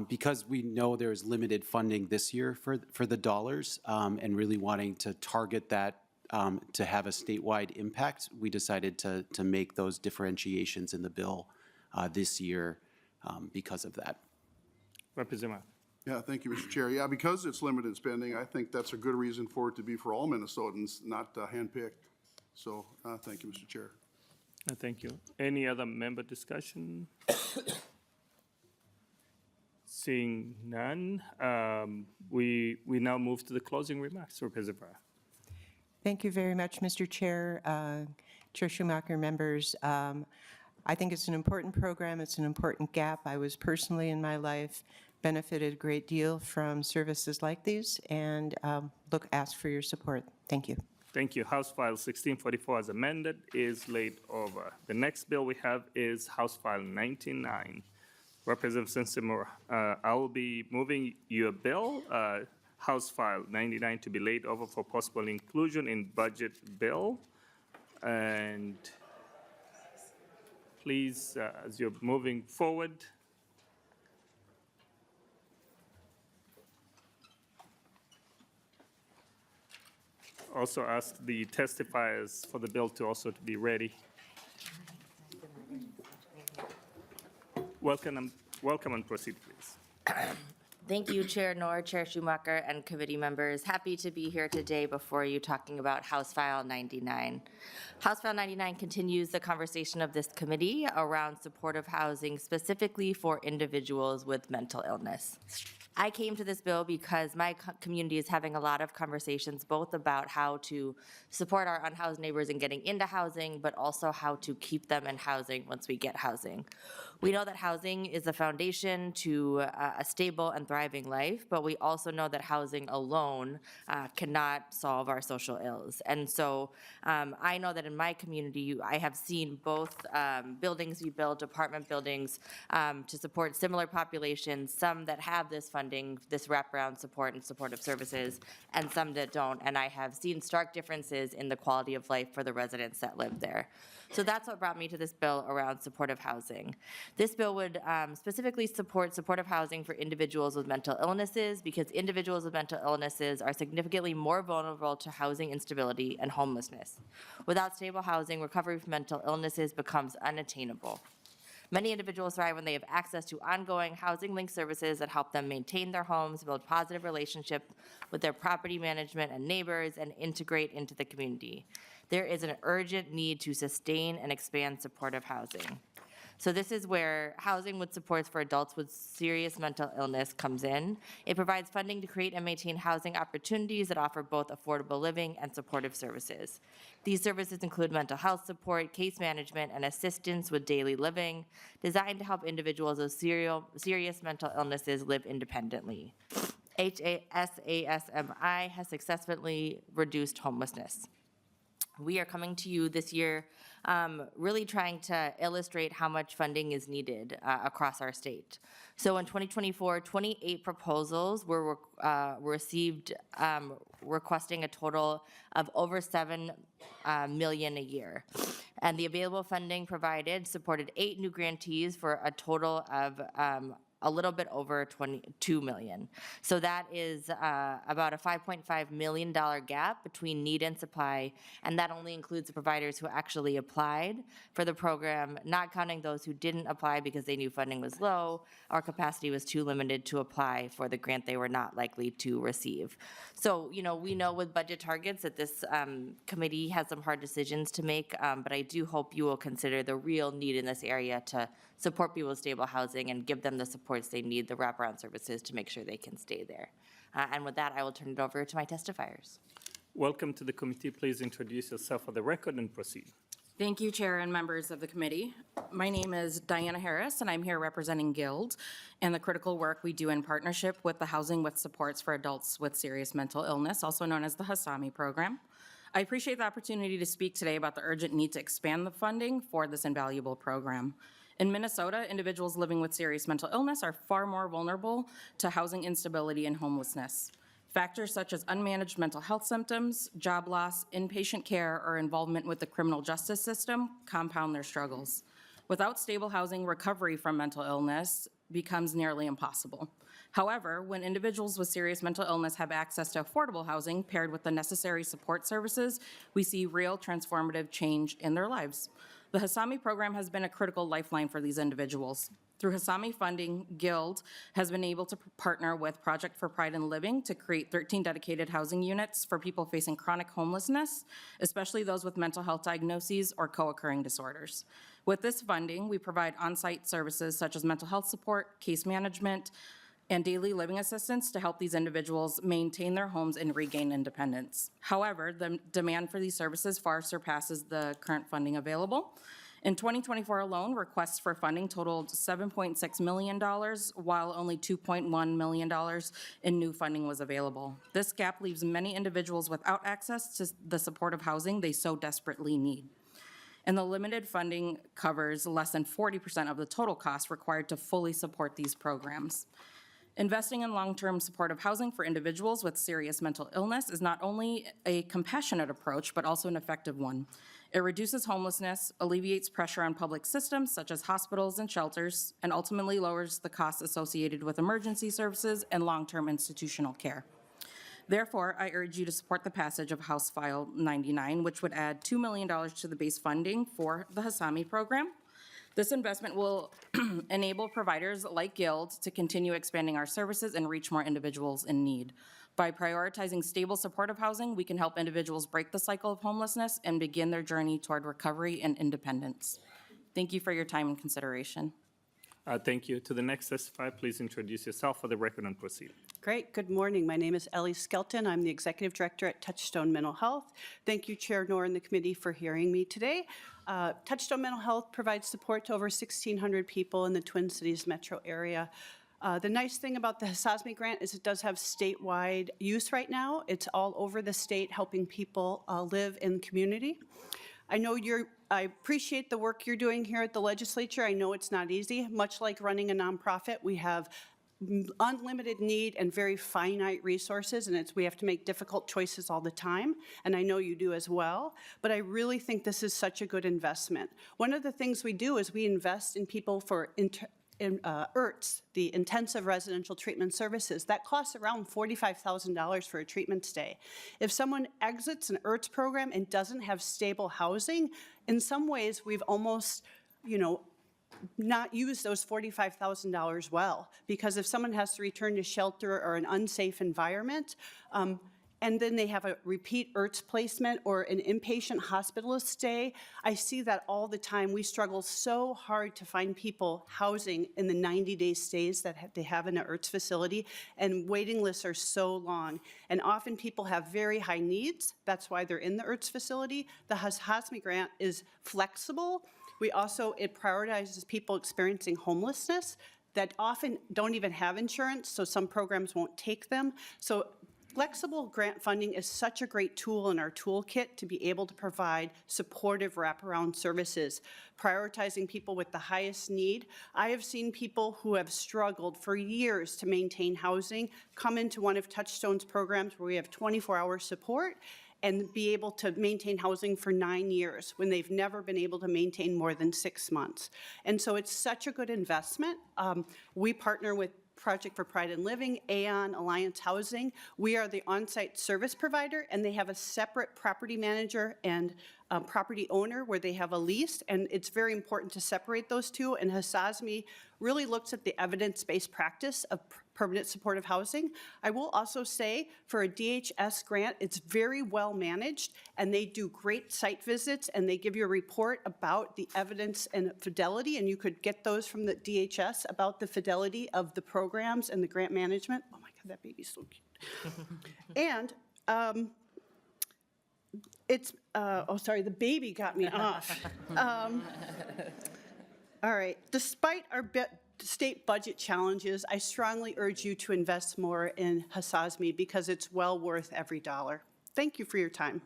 because we know there's limited funding this year for the dollars and really wanting to target that to have a statewide impact, we decided to make those differentiations in the bill this year because of that.
Representative.
Yeah, thank you, Mr. Chair. Yeah, because it's limited spending, I think that's a good reason for it to be for all Minnesotans, not handpicked. So thank you, Mr. Chair.
Thank you. Any other member discussion? Seeing none, we now move to the closing remarks. Representative.
Thank you very much, Mr. Chair, Chair Schomacker, members. I think it's an important program. It's an important gap. I was personally in my life benefited a great deal from services like these, and ask for your support. Thank you.
Thank you. House File 1644 as amended is laid over. The next bill we have is House File 99. Representative Sencer-Mura, I will be moving your bill, House File 99, to be laid over for possible inclusion in budget bill. And please, as you're moving forward, also ask the testifiers for the bill to also be ready. Welcome and proceed, please.
Thank you, Chair Noor, Chair Schomacker, and committee members. Happy to be here today before you talking about House File 99. House File 99 continues the conversation of this committee around supportive housing, specifically for individuals with mental illness. I came to this bill because my community is having a lot of conversations both about how to support our unhoused neighbors in getting into housing, but also how to keep them in housing once we get housing. We know that housing is the foundation to a stable and thriving life, but we also know that housing alone cannot solve our social ills. And so I know that in my community, I have seen both buildings we build, apartment buildings, to support similar populations, some that have this funding, this wraparound support and supportive services, and some that don't. And I have seen stark differences in the quality of life for the residents that live there. So that's what brought me to this bill around supportive housing. This bill would specifically support supportive housing for individuals with mental illnesses, because individuals with mental illnesses are significantly more vulnerable to housing instability and homelessness. Without stable housing, recovery from mental illnesses becomes unattainable. Many individuals thrive when they have access to ongoing housing-linked services that help them maintain their homes, build positive relationship with their property management and neighbors, and integrate into the community. There is an urgent need to sustain and expand supportive housing. So this is where housing with supports for adults with serious mental illness comes in. It provides funding to create and maintain housing opportunities that offer both affordable living and supportive services. These services include mental health support, case management, and assistance with daily living, designed to help individuals with serious mental illnesses live independently. HASASMI has successfully reduced homelessness. We are coming to you this year really trying to illustrate how much funding is needed across our state. So in 2024, 28 proposals were received requesting a total of over $7 million a year. And the available funding provided supported 8 new grantees for a total of a little bit over $22 million. So that is about a $5.5 million gap between need and supply, and that only includes the providers who actually applied for the program, not counting those who didn't apply because they knew funding was low or capacity was too limited to apply for the grant they were not likely to receive. So, you know, we know with budget targets that this committee has some hard decisions to make, but I do hope you will consider the real need in this area to support people with stable housing and give them the supports they need, the wraparound services to make sure they can stay there. And with that, I will turn it over to my testifiers.
Welcome to the committee. Please introduce yourself for the record and proceed.
Thank you, Chair and members of the committee. My name is Diana Harris, and I'm here representing Guild and the critical work we do in partnership with the Housing with Supports for Adults with Serious Mental Illness, also known as the HASAMI program. I appreciate the opportunity to speak today about the urgent need to expand the funding for this invaluable program. In Minnesota, individuals living with serious mental illness are far more vulnerable to housing instability and homelessness. Factors such as unmanaged mental health symptoms, job loss, inpatient care, or involvement with the criminal justice system compound their struggles. Without stable housing, recovery from mental illness becomes nearly impossible. However, when individuals with serious mental illness have access to affordable housing paired with the necessary support services, we see real transformative change in their lives. The HASAMI program has been a critical lifeline for these individuals. Through HASAMI funding, Guild has been able to partner with Project for Pride in Living to create 13 dedicated housing units for people facing chronic homelessness, especially those with mental health diagnoses or co-occurring disorders. With this funding, we provide on-site services such as mental health support, case management, and daily living assistance to help these individuals maintain their homes and regain independence. However, the demand for these services far surpasses the current funding available. In 2024 alone, requests for funding totaled $7.6 million, while only $2.1 million in new funding was available. This gap leaves many individuals without access to the supportive housing they so desperately need. And the limited funding covers less than 40% of the total cost required to fully support these programs. Investing in long-term supportive housing for individuals with serious mental illness is not only a compassionate approach, but also an effective one. It reduces homelessness, alleviates pressure on public systems such as hospitals and shelters, and ultimately lowers the costs associated with emergency services and long-term institutional care. Therefore, I urge you to support the passage of House File 99, which would add $2 million to the base funding for the HASAMI program. This investment will enable providers like Guild to continue expanding our services and reach more individuals in need. By prioritizing stable supportive housing, we can help individuals break the cycle of homelessness and begin their journey toward recovery and independence. Thank you for your time and consideration.
Thank you. To the next testifier, please introduce yourself for the record and proceed.
Great. Good morning. My name is Ellie Skelton. I'm the Executive Director at Touchstone Mental Health. Thank you, Chair Noor and the committee for hearing me today. Touchstone Mental Health provides support to over 1,600 people in the Twin Cities metro area. The nice thing about the HASAMI grant is it does have statewide use right now. It's all over the state helping people live in community. I appreciate the work you're doing here at the legislature. I know it's not easy. Much like running a nonprofit, we have unlimited need and very finite resources, and we have to make difficult choices all the time, and I know you do as well, but I really think this is such a good investment. One of the things we do is we invest in people for IRTS, the Intensive Residential Treatment Services. That costs around $45,000 for a treatment stay. If someone exits an IRTS program and doesn't have stable housing, in some ways we've almost, not use those $45,000 well. Because if someone has to return to shelter or an unsafe environment, and then they have a repeat IRTS placement or an inpatient hospitalist stay, I see that all the time. We struggle so hard to find people housing in the 90-day stays that they have in an IRTS facility, and waiting lists are so long. And often people have very high needs. That's why they're in the IRTS facility. The HASME grant is flexible. It prioritizes people experiencing homelessness that often don't even have insurance, so some programs won't take them. So flexible grant funding is such a great tool in our toolkit to be able to provide supportive wraparound services, prioritizing people with the highest need. I have seen people who have struggled for years to maintain housing come into one of Touchstone's programs where we have 24-hour support and be able to maintain housing for 9 years when they've never been able to maintain more than 6 months. And so it's such a good investment. We partner with Project for Pride in Living, Aon, Alliance Housing. We are the on-site service provider, and they have a separate property manager and property owner where they have a lease, and it's very important to separate those two, and HASME really looks at the evidence-based practice of permanent supportive housing. I will also say for a DHS grant, it's very well managed, and they do great site visits, and they give you a report about the evidence and fidelity, and you could get those from the DHS about the fidelity of the programs and the grant management. Oh my God, that baby's so cute. And the baby got me off. All right, despite our state budget challenges, I strongly urge you to invest more in HASME because it's well worth every dollar. Thank you for your time.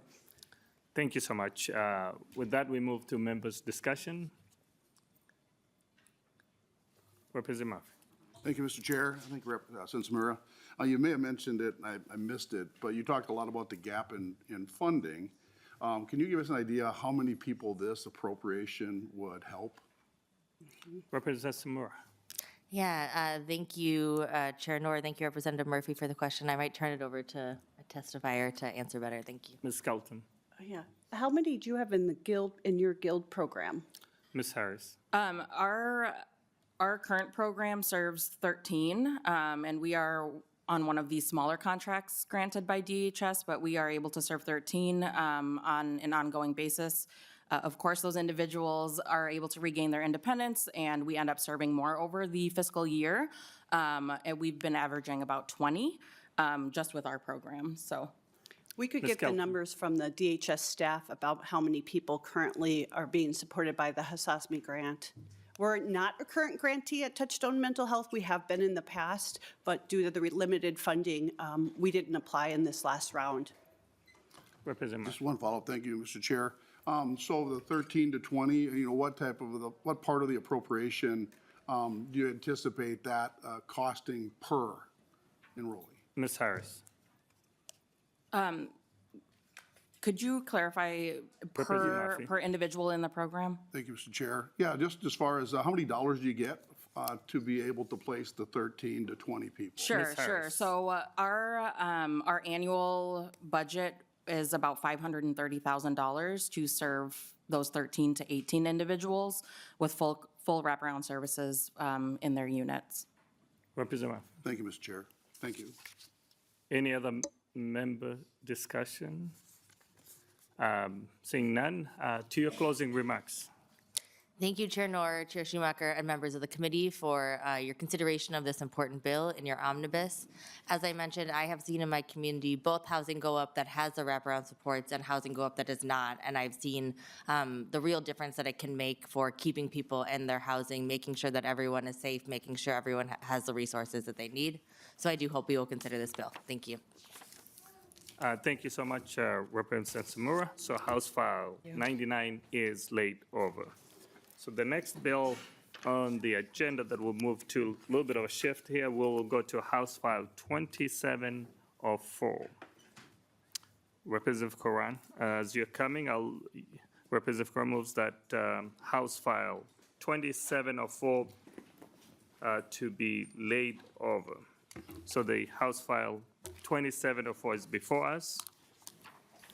Thank you so much. With that, we move to members' discussion. Representative Murphy.
Thank you, Mr. Chair. Thank you, Sencer-Mura. You may have mentioned it, and I missed it, but you talked a lot about the gap in funding. Can you give us an idea how many people this appropriation would help?
Representative Sencer-Mura.
Yeah, thank you, Chair Noor. Thank you, Representative Murphy, for the question. I might turn it over to a testifier to answer better. Thank you.
Ms. Skelton.
Yeah. How many do you have in your guild program?
Ms. Harris.
Our current program serves 13, and we are on one of these smaller contracts granted by DHS, but we are able to serve 13 on an ongoing basis. Of course, those individuals are able to regain their independence, and we end up serving more over the fiscal year. And we've been averaging about 20 just with our program. So
we could get the numbers from the DHS staff about how many people currently are being supported by the HASME grant. We're not a current grantee at Touchstone Mental Health. We have been in the past, but due to the limited funding, we didn't apply in this last round.
Representative.
Just one follow-up. Thank you, Mr. Chair. So the 13 to 20, what part of the appropriation do you anticipate that costing per enrollee?
Ms. Harris.
Could you clarify per individual in the program?
Thank you, Mr. Chair. Yeah, just as far as how many dollars do you get to be able to place the 13 to 20 people?
Sure. So our annual budget is about $530,000 to serve those 13 to 18 individuals with full wraparound services in their units.
Representative.
Thank you, Mr. Chair. Thank you.
Any other member discussion? Seeing none, to your closing remarks.
Thank you, Chair Noor, Chair Schomacker, and members of the committee for your consideration of this important bill in your omnibus. As I mentioned, I have seen in my community both housing go up that has the wraparound supports and housing go up that does not, and I've seen the real difference that it can make for keeping people in their housing, making sure that everyone is safe, making sure everyone has the resources that they need. So I do hope we will consider this bill. Thank you.
Thank you so much, Representative Sencer-Mura. So House File 99 is laid over. So the next bill on the agenda that we'll move to a little bit of a shift here, we'll go to House File 2704. Representative Curran, as you're coming, Representative Curran moves that House File 2704 to be laid over. So the House File 2704 is before us.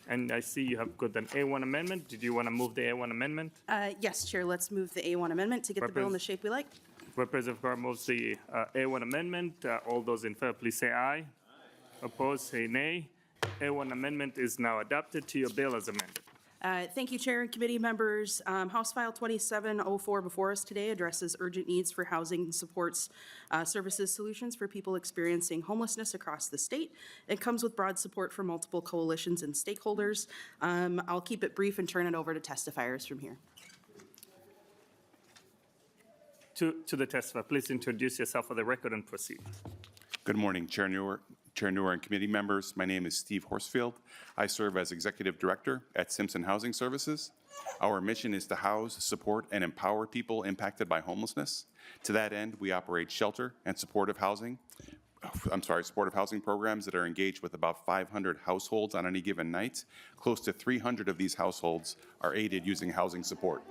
And I see you have got an A1 amendment. Did you want to move the A1 amendment?
Yes, Chair, let's move the A1 amendment to get the bill in the shape we like.
Representative Curran moves the A1 amendment. All those in favor, please say aye. Opposed, say nay. A1 amendment is now adopted to your bill as amended.
Thank you, Chair and committee members. House File 2704 before us today addresses urgent needs for housing and supports services solutions for people experiencing homelessness across the state. It comes with broad support from multiple coalitions and stakeholders. I'll keep it brief and turn it over to testifiers from here.
To the testifier, please introduce yourself for the record and proceed.
Good morning, Chair Noor and committee members. My name is Steve Horsfield. I serve as Executive Director at Simpson Housing Services. Our mission is to house, support, and empower people impacted by homelessness. To that end, we operate shelter and supportive housing programs that are engaged with about 500 households on any given night. Close to 300 of these households are aided using housing support.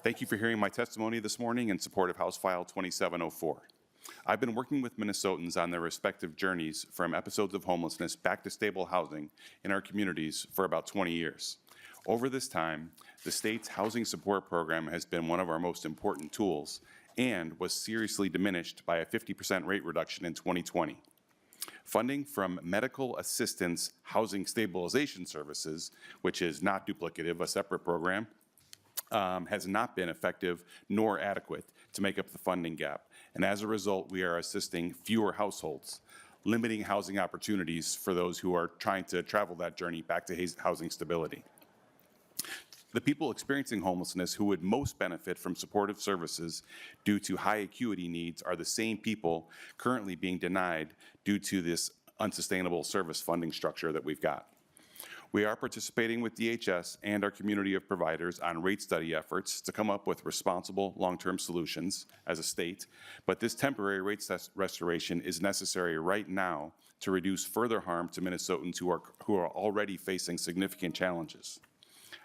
Thank you for hearing my testimony this morning in support of House File 2704. I've been working with Minnesotans on their respective journeys from episodes of homelessness back to stable housing in our communities for about 20 years. Over this time, the state's housing support program has been one of our most important tools and was seriously diminished by a 50% rate reduction in 2020. Funding from Medical Assistance Housing Stabilization Services, which is not duplicative, a separate program, has not been effective nor adequate to make up the funding gap. And as a result, we are assisting fewer households, limiting housing opportunities for those who are trying to travel that journey back to housing stability. The people experiencing homelessness who would most benefit from supportive services due to high acuity needs are the same people currently being denied due to this unsustainable service funding structure that we've got. We are participating with DHS and our community of providers on rate study efforts to come up with responsible long-term solutions as a state, but this temporary rate restoration is necessary right now to reduce further harm to Minnesotans who are already facing significant challenges.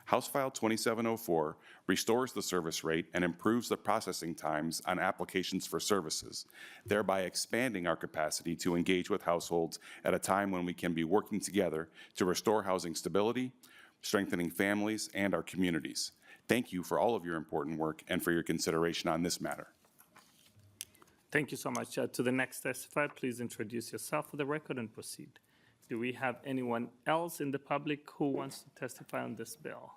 House File 2704 restores the service rate and improves the processing times on applications for services, thereby expanding our capacity to engage with households at a time when we can be working together to restore housing stability, strengthening families and our communities. Thank you for all of your important work and for your consideration on this matter.
Thank you so much. To the next testifier, please introduce yourself for the record and proceed. Do we have anyone else in the public who wants to testify on this bill?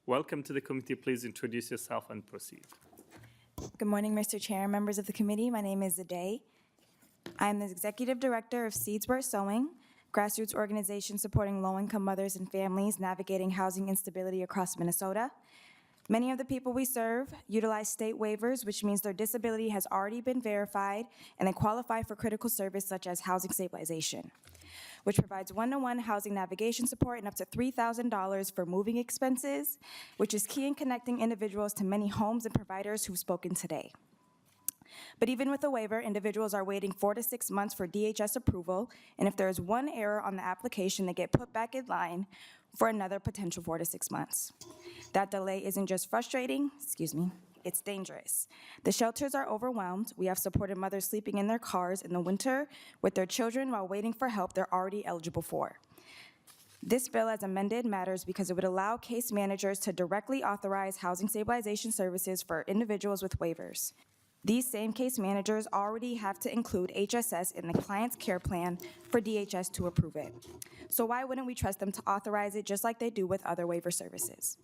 Welcome to the committee. Please introduce yourself and proceed.
Good morning, Mr. Chair and members of the committee. My name is Zaday. I am the Executive Director of Seeds Worth Sowing, grassroots organization supporting low-income mothers and families navigating housing instability across Minnesota. Many of the people we serve utilize state waivers, which means their disability has already been verified and they qualify for critical service such as housing stabilization, which provides one-to-one housing navigation support and up to $3,000 for moving expenses, which is key in connecting individuals to many homes and providers who've spoken today. But even with a waiver, individuals are waiting 4 to 6 months for DHS approval, and if there is one error on the application, they get put back in line for another potential 4 to 6 months. That delay isn't just frustrating, it's dangerous. The shelters are overwhelmed. We have supported mothers sleeping in their cars in the winter with their children while waiting for help they're already eligible for. This bill as amended matters because it would allow case managers to directly authorize housing stabilization services for individuals with waivers. These same case managers already have to include HSS in the client's care plan for DHS to approve it. So why wouldn't we trust them to authorize it just like they do with other waiver services?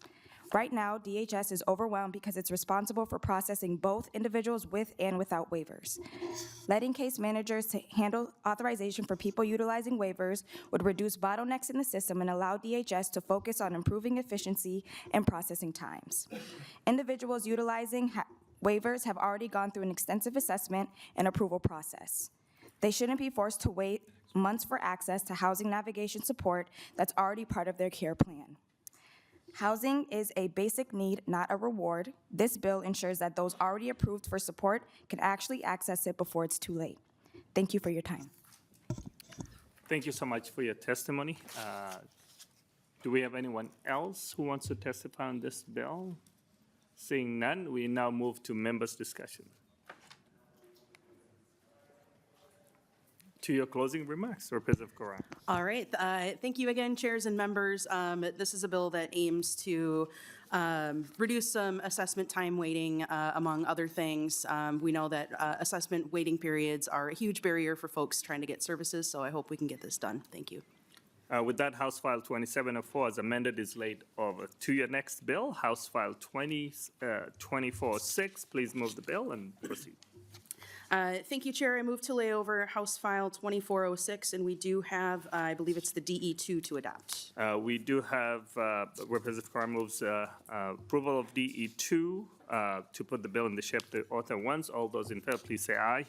Right now, DHS is overwhelmed because it's responsible for processing both individuals with and without waivers. Letting case managers to handle authorization for people utilizing waivers would reduce bottlenecks in the system and allow DHS to focus on improving efficiency and processing times. Individuals utilizing waivers have already gone through an extensive assessment and approval process. They shouldn't be forced to wait months for access to housing navigation support that's already part of their care plan. Housing is a basic need, not a reward. This bill ensures that those already approved for support can actually access it before it's too late. Thank you for your time.
Thank you so much for your testimony. Do we have anyone else who wants to testify on this bill? Seeing none, we now move to members' discussion. To your closing remarks, Representative Curran.
All right, thank you again, chairs and members. This is a bill that aims to reduce some assessment time waiting, among other things. We know that assessment waiting periods are a huge barrier for folks trying to get services, so I hope we can get this done. Thank you.
With that, House File 2704 as amended is laid over to your next bill, House File 2406. Please move the bill and proceed.
Thank you, Chair. I move to lay over House File 2406, and we do have, I believe it's the DE2 to adopt.
We do have, Representative Curran moves approval of DE2 to put the bill in the shape the author wants. All those in favor, please say aye.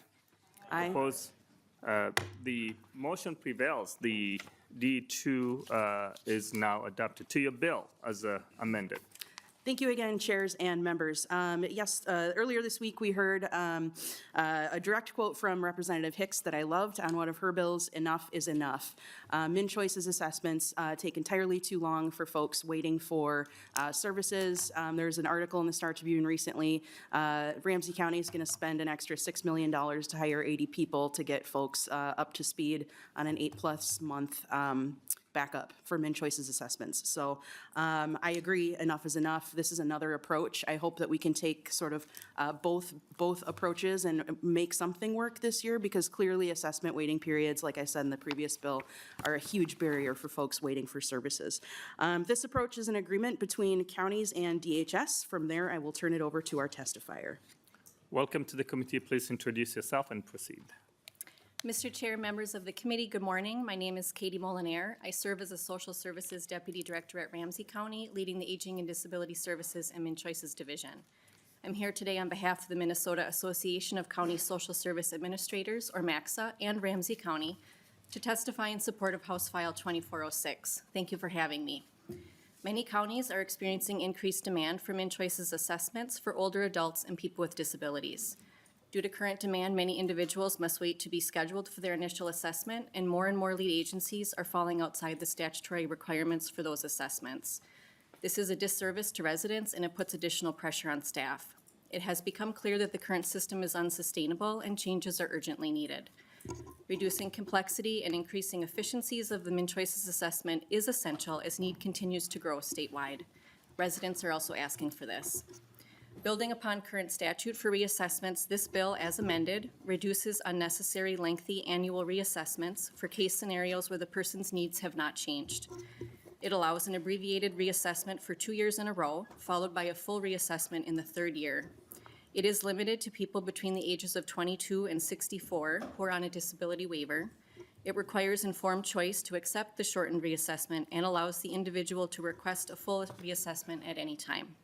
Aye.
Opposed? The motion prevails. The DE2 is now adopted to your bill as amended.
Thank you again, chairs and members. Yes, earlier this week, we heard a direct quote from Representative Hicks that I loved on one of her bills, "Enough is enough." Min-choices assessments take entirely too long for folks waiting for services. There's an article in the Star Tribune recently. Ramsey County is going to spend an extra $6 million to hire 80 people to get folks up to speed on an 8+ month backup for min-choices assessments. So I agree, enough is enough. This is another approach. I hope that we can take sort of both approaches and make something work this year, because clearly assessment waiting periods, like I said in the previous bill, are a huge barrier for folks waiting for services. This approach is an agreement between counties and DHS. From there, I will turn it over to our testifier.
Welcome to the committee. Please introduce yourself and proceed.
Mr. Chair, members of the committee, good morning. My name is Katie Molinaire. I serve as a Social Services Deputy Director at Ramsey County, leading the Aging and Disability Services and Min-Choices Division. I'm here today on behalf of the Minnesota Association of County Social Service Administrators, or MACSA, and Ramsey County to testify in support of House File 2406. Thank you for having me. Many counties are experiencing increased demand for Min-Choices assessments for older adults and people with disabilities. Due to current demand, many individuals must wait to be scheduled for their initial assessment, and more lead agencies are falling outside the statutory requirements for those assessments. This is a disservice to residents, and it puts additional pressure on staff. It has become clear that the current system is unsustainable and changes are urgently needed. Reducing complexity and increasing efficiencies of the Min-Choices assessment is essential as need continues to grow statewide. Residents are also asking for this. Building upon current statute for reassessments, this bill, as amended, reduces unnecessary lengthy annual reassessments for case scenarios where the person's needs have not changed. It allows an abbreviated reassessment for 2 years in a row, followed by a full reassessment in the 3rd year. It is limited to people between the ages of 22 and 64 who are on a disability waiver. It requires informed choice to accept the shortened reassessment and allows the individual to request a full reassessment at any time.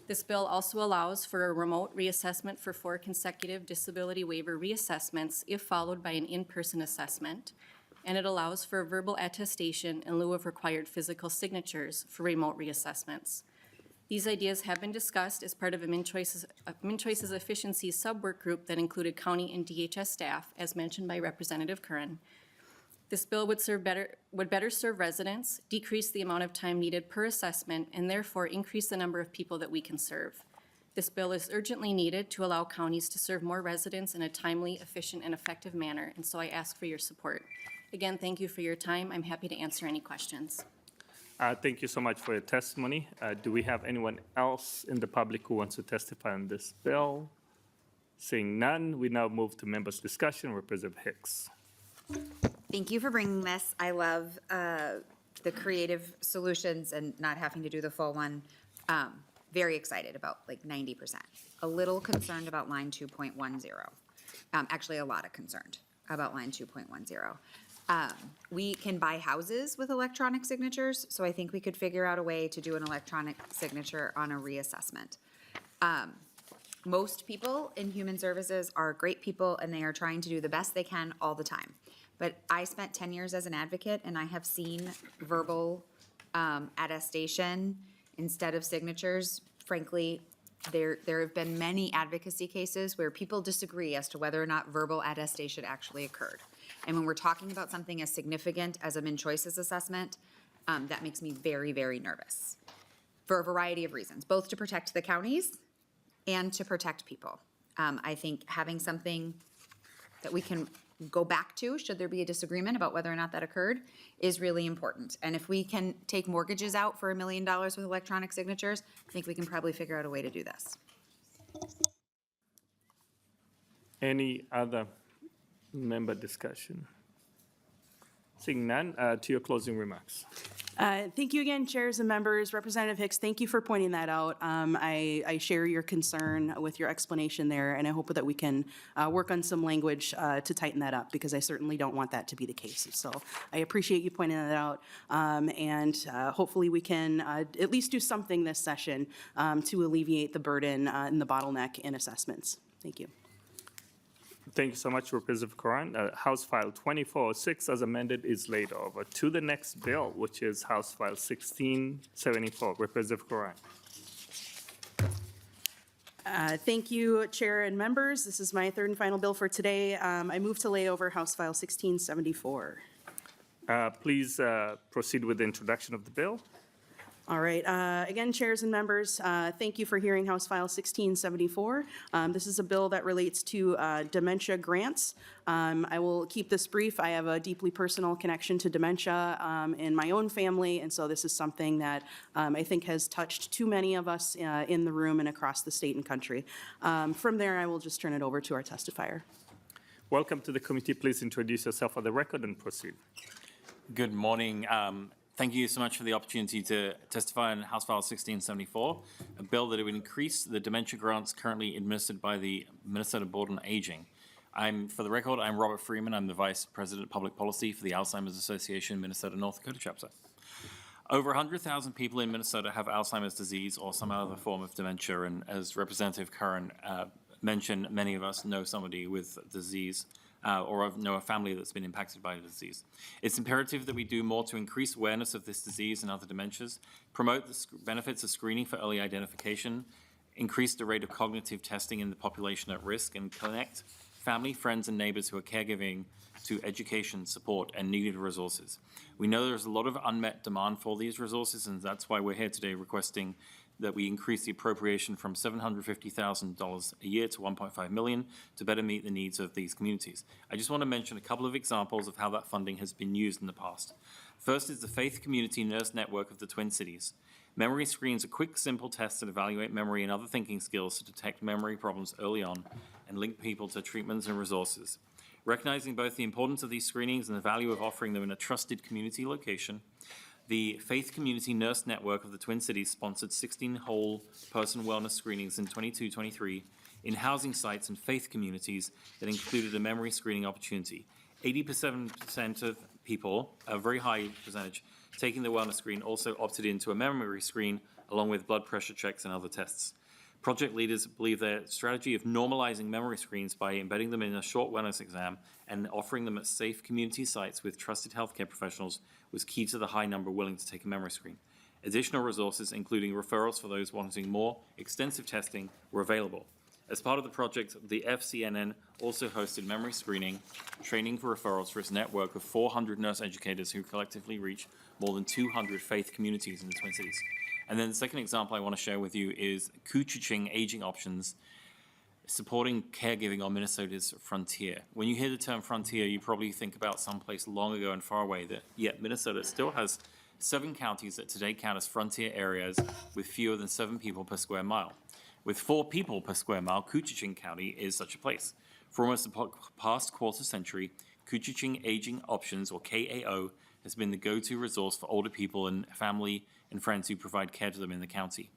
This bill also allows for a remote reassessment for 4 consecutive disability waiver reassessments if followed by an in-person assessment, and it allows for a verbal attestation in lieu of required physical signatures for remote reassessments. These ideas have been discussed as part of a Min-Choices Efficiency Subwork Group that included county and DHS staff, as mentioned by Representative Curran. This bill would better serve residents, decrease the amount of time needed per assessment, and therefore increase the number of people that we can serve. This bill is urgently needed to allow counties to serve more residents in a timely, efficient, and effective manner, and so I ask for your support. Again, thank you for your time. I'm happy to answer any questions.
Thank you so much for your testimony. Do we have anyone else in the public who wants to testify on this bill? Seeing none, we now move to members' discussion. Representative Hicks.
Thank you for bringing this. I love the creative solutions and not having to do the full one. Very excited about like 90%. A little concerned about line 2.10. Actually, a lot of concerned about line 2.10. We can buy houses with electronic signatures, so I think we could figure out a way to do an electronic signature on a reassessment. Most people in human services are great people, and they are trying to do the best they can all the time. But I spent 10 years as an advocate, and I have seen verbal attestation instead of signatures. Frankly, there have been many advocacy cases where people disagree as to whether or not verbal attestation actually occurred. And when we're talking about something as significant as a Min-Choices assessment, that makes me very, very nervous for a variety of reasons, both to protect the counties and to protect people. I think having something that we can go back to, should there be a disagreement about whether or not that occurred, is really important. And if we can take mortgages out for $1 million with electronic signatures, I think we can probably figure out a way to do this.
Any other member discussion? Seeing none, to your closing remarks.
Thank you again, chairs and members. Representative Hicks, thank you for pointing that out. I share your concern with your explanation there, and I hope that we can work on some language to tighten that up, because I certainly don't want that to be the case. So I appreciate you pointing that out, and hopefully we can at least do something this session to alleviate the burden and the bottleneck in assessments. Thank you.
Thank you so much, Representative Curran. House File 2406, as amended, is laid over to the next bill, which is House File 1674. Representative Curran.
Thank you, Chair and members. This is my third and final bill for today. I move to lay over House File 1674.
Please proceed with the introduction of the bill.
All right. Again, chairs and members, thank you for hearing House File 1674. This is a bill that relates to dementia grants. I will keep this brief. I have a deeply personal connection to dementia in my own family, and so this is something that I think has touched too many of us in the room and across the state and country. From there, I will just turn it over to our testifier.
Welcome to the committee. Please introduce yourself for the record and proceed.
Good morning. Thank you so much for the opportunity to testify on House File 1674, a bill that would increase the dementia grants currently administered by the Minnesota Board on Aging. For the record, I'm Robert Freeman. I'm the Vice President of Public Policy for the Alzheimer's Association Minnesota North Dakota Chapter. Over 100,000 people in Minnesota have Alzheimer's disease or some other form of dementia, and as Representative Curran mentioned, many of us know somebody with disease or know a family that's been impacted by the disease. It's imperative that we do more to increase awareness of this disease and other dementias, promote the benefits of screening for early identification, increase the rate of cognitive testing in the population at risk, and connect family, friends, and neighbors who are caregiving to education, support, and needed resources. We know there's a lot of unmet demand for these resources, and that's why we're here today requesting that we increase the appropriation from $750,000 a year to $1.5 million to better meet the needs of these communities. I just want to mention a couple of examples of how that funding has been used in the past. First is the Faith Community Nurse Network of the Twin Cities. Memory screens are quick, simple tests that evaluate memory and other thinking skills to detect memory problems early on and link people to treatments and resources. Recognizing both the importance of these screenings and the value of offering them in a trusted community location, the Faith Community Nurse Network of the Twin Cities sponsored 16 whole person wellness screenings in 22-23 in housing sites and faith communities that included a memory screening opportunity. 87% of people, a very high percentage, taking the wellness screen also opted into a memory screen along with blood pressure checks and other tests. Project leaders believe their strategy of normalizing memory screens by embedding them in a short wellness exam and offering them at safe community sites with trusted healthcare professionals was key to the high number willing to take a memory screen. Additional resources, including referrals for those wanting more extensive testing, were available. As part of the project, the FCNN also hosted memory screening, training for referrals for its network of 400 nurse educators who collectively reach more than 200 faith communities in the Twin Cities. And then the second example I want to share with you is Couchiching Aging Options, supporting caregiving on Minnesota's frontier. When you hear the term frontier, you probably think about someplace long ago and far away, yet Minnesota still has 7 counties that today count as frontier areas with fewer than 7 people per square mile. With 4 people per square mile, Couchiching County is such a place. For almost the past quarter century, Couchiching Aging Options, or KAO, has been the go-to resource for older people and family and friends who provide care to them in the county.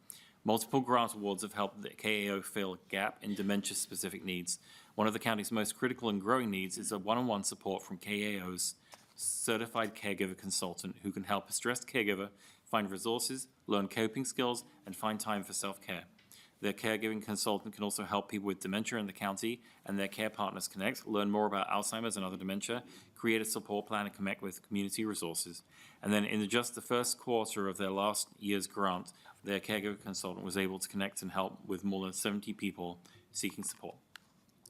Multiple grant awards have helped the KAO fill a gap in dementia-specific needs. One of the county's most critical and growing needs is a one-on-one support from KAO's certified caregiver consultant who can help a stressed caregiver find resources, learn coping skills, and find time for self-care. Their caregiving consultant can also help people with dementia in the county and their care partners connect, learn more about Alzheimer's and other dementia, create a support plan, and connect with community resources. And then in just the first quarter of their last year's grant, their caregiver consultant was able to connect and help with more than 70 people seeking support.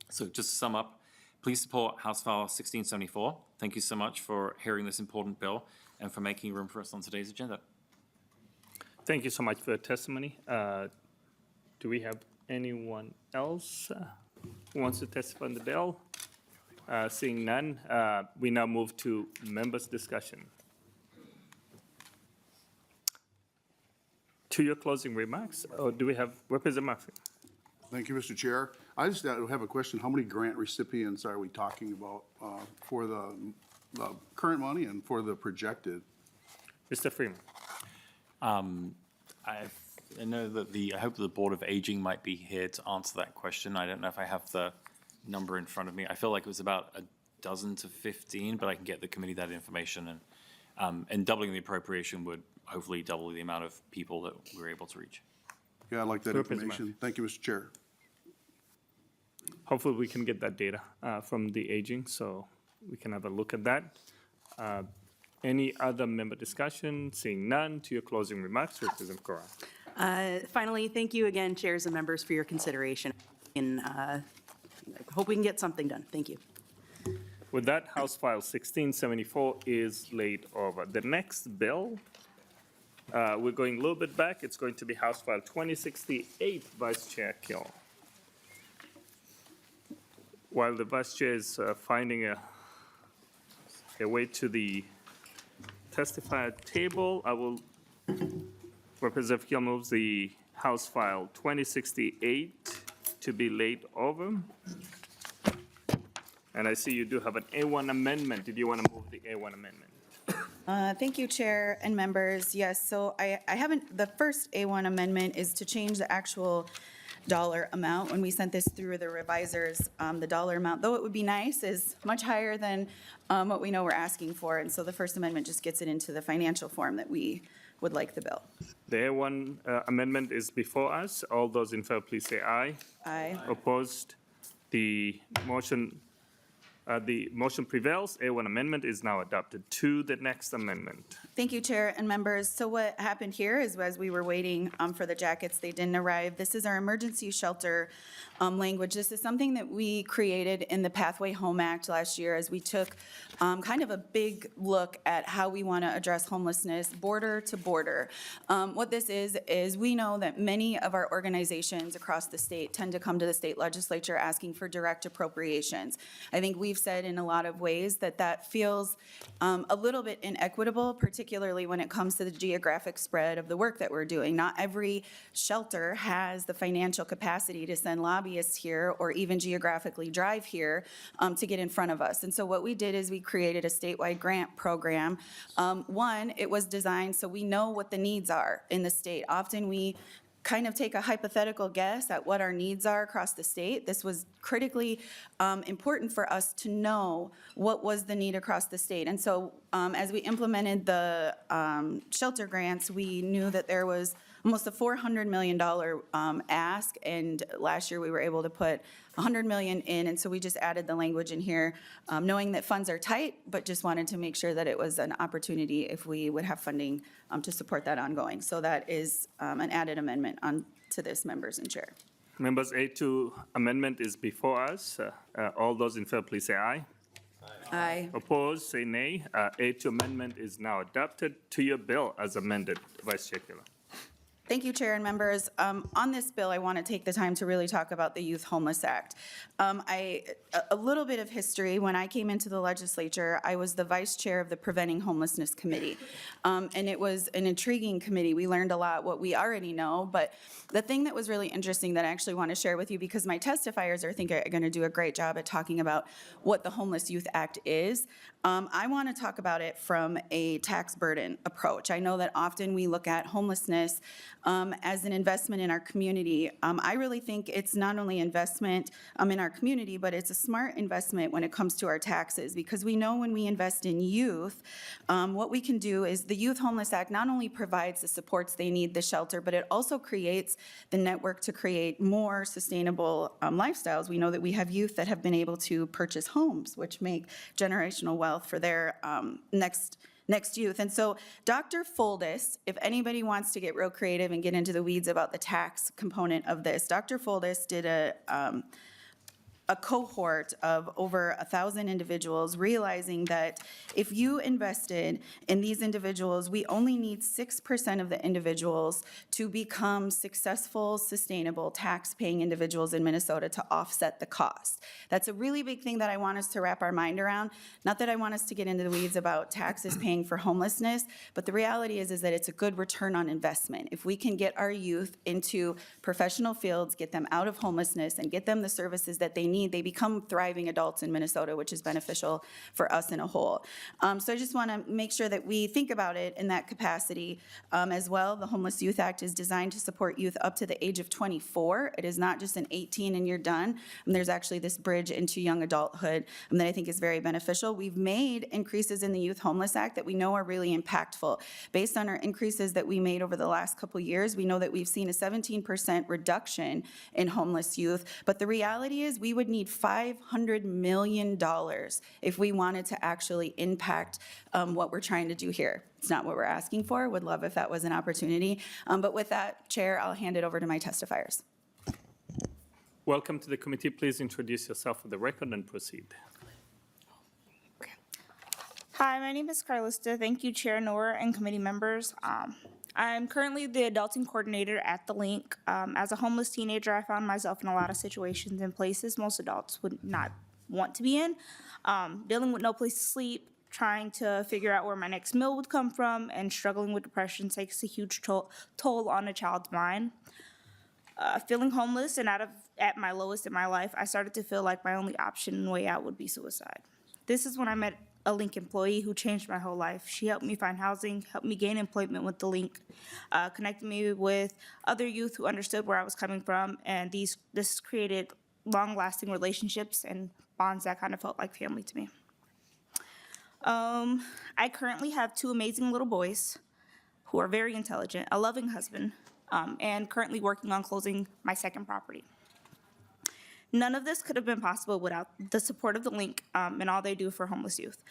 So just to sum up, please support House File 1674. Thank you so much for hearing this important bill and for making room for us on today's agenda.
Thank you so much for your testimony. Do we have anyone else who wants to testify on the bill? Seeing none, we now move to members' discussion. To your closing remarks, or do we have Representative Murphy?
Thank you, Mr. Chair. I just have a question. How many grant recipients are we talking about for the current money and for the projected?
Mr. Freeman.
I know that I hope the Board of Aging might be here to answer that question. I don't know if I have the number in front of me. I feel like it was about a dozen to 15, but I can get the committee that information. And doubling the appropriation would hopefully double the amount of people that we're able to reach.
Yeah, I'd like that information. Thank you, Mr. Chair.
Hopefully, we can get that data from the aging, so we can have a look at that. Any other member discussion? Seeing none, to your closing remarks, Representative Curran.
Finally, thank you again, chairs and members, for your consideration. And I hope we can get something done. Thank you.
With that, House File 1674 is laid over. The next bill, we're going a little bit back. It's going to be House File 2068, Vice Chair Kill. While the Vice Chair is finding a way to the testifier table, I will, Representative Kill moves the House File 2068 to be laid over. And I see you do have an A1 amendment. Did you want to move the A1 amendment?
Thank you, Chair and members. Yes, so I haven't, the first A1 amendment is to change the actual dollar amount. When we sent this through the revisers, the dollar amount, though it would be nice, is much higher than what we know we're asking for. And so the first amendment just gets it into the financial form that we would like the bill.
The A1 amendment is before us. All those in favor, please say aye.
Aye.
Opposed? The motion prevails. A1 amendment is now adopted. To the next amendment.
Thank you, Chair and members. So what happened here is as we were waiting for the jackets, they didn't arrive. This is our emergency shelter language. This is something that we created in the Pathway Home Act last year as we took kind of a big look at how we want to address homelessness border to border. What this is we know that many of our organizations across the state tend to come to the state legislature asking for direct appropriations. I think we've said in a lot of ways that feels a little bit inequitable, particularly when it comes to the geographic spread of the work that we're doing. Not every shelter has the financial capacity to send lobbyists here or even geographically drive here to get in front of us. And so what we did is we created a statewide grant program. One, it was designed so we know what the needs are in the state. Often we kind of take a hypothetical guess at what our needs are across the state. This was critically important for us to know what was the need across the state. And so as we implemented the shelter grants, we knew that there was almost a $400 million ask, and last year we were able to put $100 million in, and so we just added the language in here, knowing that funds are tight, but just wanted to make sure that it was an opportunity if we would have funding to support that ongoing. So that is an added amendment on to this, members and chair.
Members, A2 amendment is before us. All those in favor, please say aye.
Aye.
Opposed, say nay. A2 amendment is now adopted. To your bill as amended, Vice Chair Keeler.
Thank you, Chair and members. On this bill, I want to take the time to really talk about the Youth Homeless Act. A little bit of history. When I came into the legislature, I was the vice chair of the Preventing Homelessness Committee. And it was an intriguing committee. We learned a lot what we already know, but the thing that was really interesting that I actually want to share with you, because my testifiers are going to do a great job at talking about what the Homeless Youth Act is, I want to talk about it from a tax burden approach. I know that often we look at homelessness as an investment in our community. I really think it's not only investment in our community, but it's a smart investment when it comes to our taxes, because we know when we invest in youth, what we can do is the Youth Homeless Act not only provides the supports they need, the shelter, but it also creates the network to create more sustainable lifestyles. We know that we have youth that have been able to purchase homes, which make generational wealth for their next youth. And so Dr. Foldis, if anybody wants to get real creative and get into the weeds about the tax component of this, Dr. Foldis did a cohort of over 1,000 individuals, realizing that if you invested in these individuals, we only need 6% of the individuals to become successful, sustainable, tax-paying individuals in Minnesota to offset the cost. That's a really big thing that I want us to wrap our mind around. Not that I want us to get into the weeds about taxes paying for homelessness, but the reality is that it's a good return on investment. If we can get our youth into professional fields, get them out of homelessness, and get them the services that they need, they become thriving adults in Minnesota, which is beneficial for us in a whole. So I just want to make sure that we think about it in that capacity as well. The Homeless Youth Act is designed to support youth up to the age of 24. It is not just an 18 and you're done. There's actually this bridge into young adulthood that I think is very beneficial. We've made increases in the Youth Homeless Act that we know are really impactful. Based on our increases that we made over the last couple years, we know that we've seen a 17% reduction in homeless youth, but the reality is we would need $500 million if we wanted to actually impact what we're trying to do here. It's not what we're asking for. Would love if that was an opportunity. But with that, Chair, I'll hand it over to my testifiers.
Welcome to the committee. Please introduce yourself for the record and proceed.
Hi, my name is Carlista. Thank you, Chair Noor and committee members. I'm currently the adulting coordinator at the Link. As a homeless teenager, I found myself in a lot of situations and places most adults would not want to be in. Dealing with no place to sleep, trying to figure out where my next meal would come from, and struggling with depression takes a huge toll on a child's mind. Feeling homeless and at my lowest in my life, I started to feel like my only option and way out would be suicide. This is when I met a Link employee who changed my whole life. She helped me find housing, helped me gain employment with the Link, connected me with other youth who understood where I was coming from, and this created long-lasting relationships and bonds that kind of felt like family to me. I currently have 2 amazing little boys who are very intelligent, a loving husband, and currently working on closing my second property. None of this could have been possible without the support of the Link and all they do for homeless youth.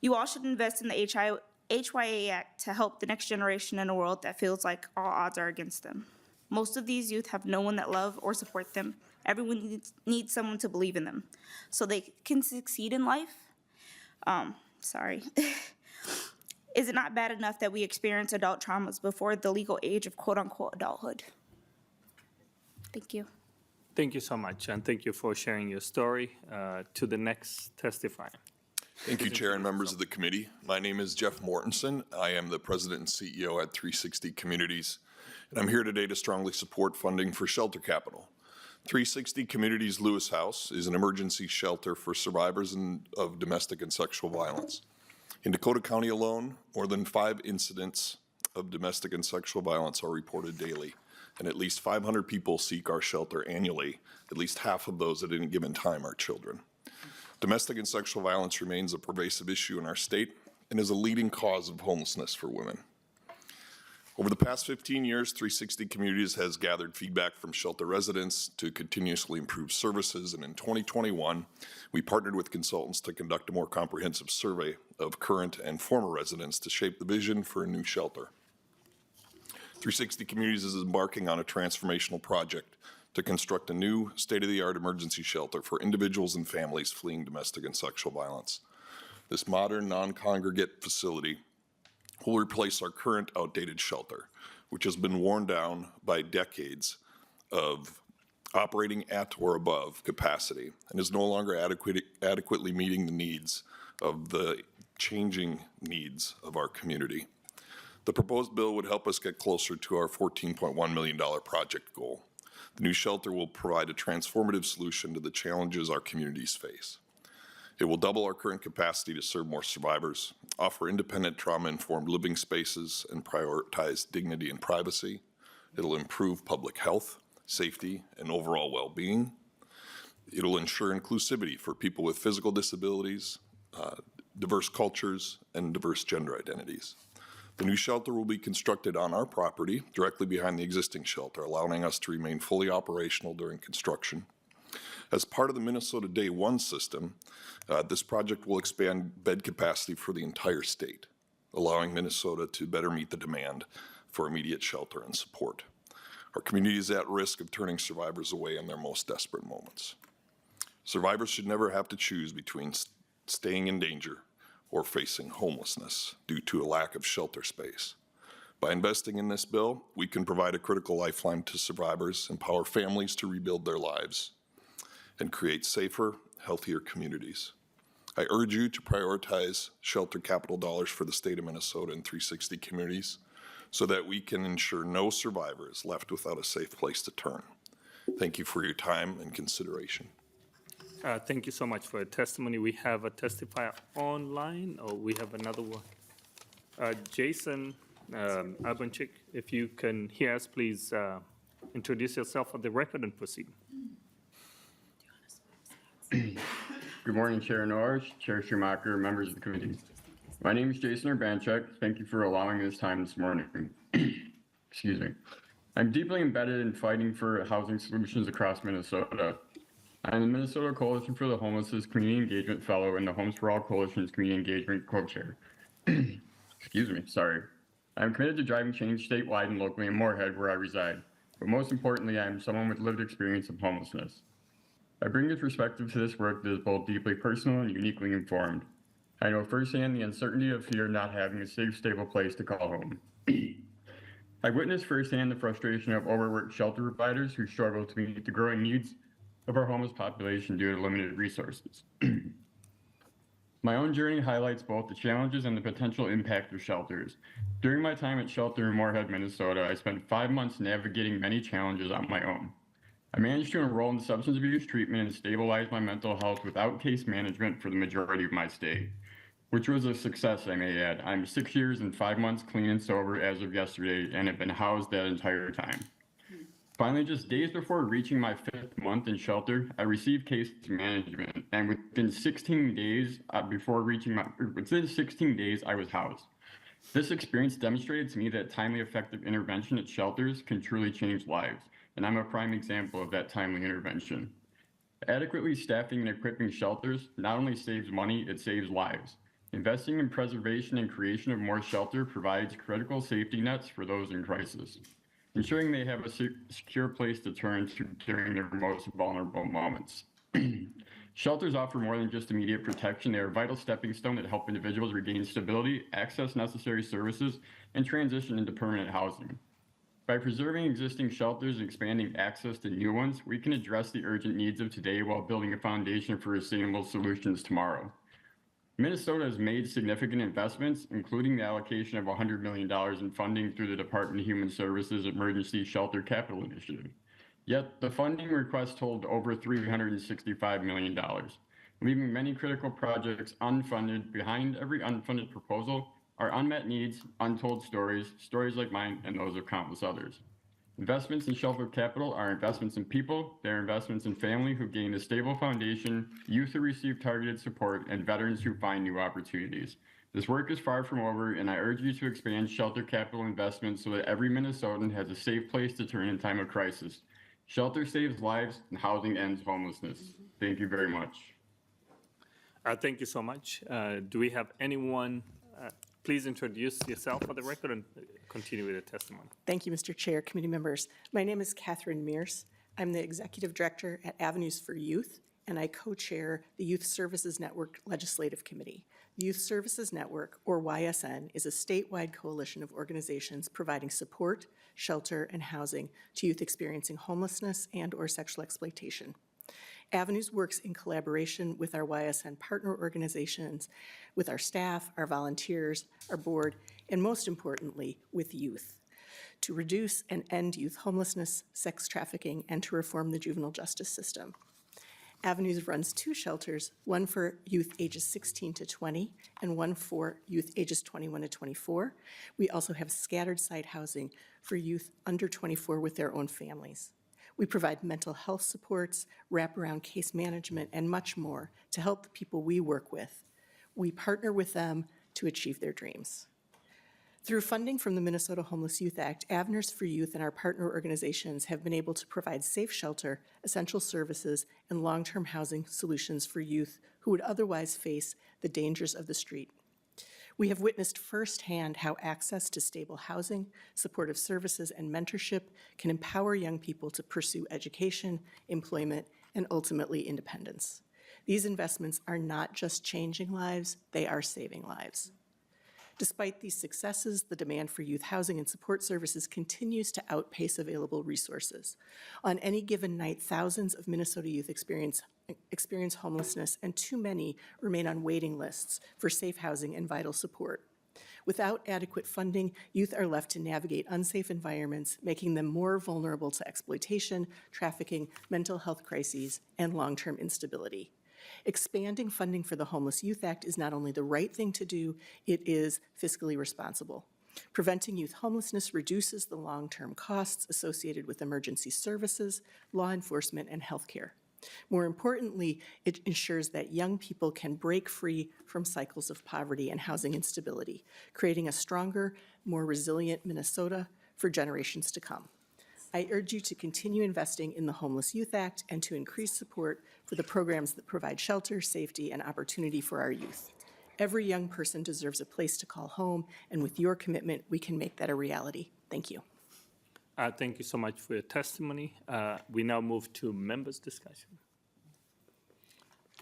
You all should invest in the HYA Act to help the next generation in a world that feels like all odds are against them. Most of these youth have no one that love or support them. Everyone needs someone to believe in them so they can succeed in life. Is it not bad enough that we experience adult traumas before the legal age of quote-unquote adulthood? Thank you.
Thank you so much, and thank you for sharing your story. To the next testifier.
Thank you, Chair and members of the committee. My name is Jeff Mortensen. I am the President and CEO at 360 Communities, and I'm here today to strongly support funding for Shelter Capital. 360 Communities Lewis House is an emergency shelter for survivors of domestic and sexual violence. In Dakota County alone, more than 5 incidents of domestic and sexual violence are reported daily, and at least 500 people seek our shelter annually. At least half of those at any given time are children. Domestic and sexual violence remains a pervasive issue in our state and is a leading cause of homelessness for women. Over the past 15 years, 360 Communities has gathered feedback from shelter residents to continuously improve services, and in 2021, we partnered with consultants to conduct a more comprehensive survey of current and former residents to shape the vision for a new shelter. 360 Communities is embarking on a transformational project to construct a new state-of-the-art emergency shelter for individuals and families fleeing domestic and sexual violence. This modern, non-congregate facility will replace our current outdated shelter, which has been worn down by decades of operating at or above capacity and is no longer adequately meeting the needs of the changing needs of our community. The proposed bill would help us get closer to our $14.1 million project goal. The new shelter will provide a transformative solution to the challenges our communities face. It will double our current capacity to serve more survivors, offer independent trauma-informed living spaces, and prioritize dignity and privacy. It'll improve public health, safety, and overall well-being. It'll ensure inclusivity for people with physical disabilities, diverse cultures, and diverse gender identities. The new shelter will be constructed on our property, directly behind the existing shelter, allowing us to remain fully operational during construction. As part of the Minnesota Day One system, this project will expand bed capacity for the entire state, allowing Minnesota to better meet the demand for immediate shelter and support. Our community is at risk of turning survivors away in their most desperate moments. Survivors should never have to choose between staying in danger or facing homelessness due to a lack of shelter space. By investing in this bill, we can provide a critical lifeline to survivors, empower families to rebuild their lives, and create safer, healthier communities. I urge you to prioritize shelter capital dollars for the state of Minnesota and 360 communities so that we can ensure no survivor is left without a safe place to turn. Thank you for your time and consideration.
Thank you so much for your testimony. We have a testifier online, or we have another one. Jason Abanchik, if you can hear us, please introduce yourself for the record and proceed.
Good morning, Chair Noor, Chair Schomacker, members of the committee. My name is Jason Urbanchuk. Thank you for allowing me this time this morning. Excuse me. I'm deeply embedded in fighting for housing solutions across Minnesota. I'm the Minnesota Coalition for the Homeless's Community Engagement Fellow and the Homes for All Coalition's Community Engagement Co-Chair. Excuse me, sorry. I'm committed to driving change statewide and locally in Moorhead, where I reside. But most importantly, I'm someone with lived experience of homelessness. I bring this perspective to this work that is both deeply personal and uniquely informed. I know firsthand the uncertainty of fear not having a safe, stable place to call home. I witnessed firsthand the frustration of overworked shelter providers who struggle to meet the growing needs of our homeless population due to limited resources. My own journey highlights both the challenges and the potential impact of shelters. During my time at shelter in Moorhead, Minnesota, I spent 5 months navigating many challenges on my own. I managed to enroll in substance abuse treatment and stabilize my mental health without case management for the majority of my stay, which was a success, I may add. I'm 6 years and 5 months clean and sober as of yesterday and have been housed that entire time. Finally, just days before reaching my 5th month in shelter, I received case management, and within 16 days I was housed. This experience demonstrated to me that timely, effective intervention at shelters can truly change lives, and I'm a prime example of that timely intervention. Adequately staffing and equipping shelters not only saves money, it saves lives. Investing in preservation and creation of more shelter provides critical safety nets for those in crisis, ensuring they have a secure place to turn to during their most vulnerable moments. Shelters offer more than just immediate protection. They are a vital stepping stone that help individuals regain stability, access necessary services, and transition into permanent housing. By preserving existing shelters and expanding access to new ones, we can address the urgent needs of today while building a foundation for sustainable solutions tomorrow. Minnesota has made significant investments, including the allocation of $100 million in funding through the Department of Human Services Emergency Shelter Capital Initiative. Yet the funding request totaled over $365 million, leaving many critical projects unfunded. Behind every unfunded proposal are unmet needs, untold stories, stories like mine and those of countless others. Investments in shelter capital are investments in people, they're investments in family who gain a stable foundation, youth who receive targeted support, and veterans who find new opportunities. This work is far from over, and I urge you to expand shelter capital investments so that every Minnesotan has a safe place to turn in time of crisis. Shelter saves lives, and housing ends homelessness. Thank you very much.
Thank you so much. Do we have anyone? Please introduce yourself for the record and continue with the testimony.
Thank you, Mr. Chair, committee members. My name is Catherine Mears. I'm the Executive Director at Avenues for Youth, and I co-chair the Youth Services Network Legislative Committee. The Youth Services Network, or YSN, is a statewide coalition of organizations providing support, shelter, and housing to youth experiencing homelessness and/or sexual exploitation. Avenues works in collaboration with our YSN partner organizations, with our staff, our volunteers, our board, and most importantly, with youth, to reduce and end youth homelessness, sex trafficking, and to reform the juvenile justice system. Avenues runs 2 shelters, one for youth ages 16 to 20 and one for youth ages 21 to 24. We also have scattered site housing for youth under 24 with their own families. We provide mental health supports, wraparound case management, and much more to help the people we work with. We partner with them to achieve their dreams. Through funding from the Minnesota Homeless Youth Act, Avenues for Youth and our partner organizations have been able to provide safe shelter, essential services, and long-term housing solutions for youth who would otherwise face the dangers of the street. We have witnessed firsthand how access to stable housing, supportive services, and mentorship can empower young people to pursue education, employment, and ultimately independence. These investments are not just changing lives, they are saving lives. Despite these successes, the demand for youth housing and support services continues to outpace available resources. On any given night, thousands of Minnesota youth experience homelessness, and too many remain on waiting lists for safe housing and vital support. Without adequate funding, youth are left to navigate unsafe environments, making them more vulnerable to exploitation, trafficking, mental health crises, and long-term instability. Expanding funding for the Homeless Youth Act is not only the right thing to do, it is fiscally responsible. Preventing youth homelessness reduces the long-term costs associated with emergency services, law enforcement, and healthcare. More importantly, it ensures that young people can break free from cycles of poverty and housing instability, creating a stronger, more resilient Minnesota for generations to come. I urge you to continue investing in the Homeless Youth Act and to increase support for the programs that provide shelter, safety, and opportunity for our youth. Every young person deserves a place to call home, and with your commitment, we can make that a reality. Thank you.
Thank you so much for your testimony. We now move to members' discussion.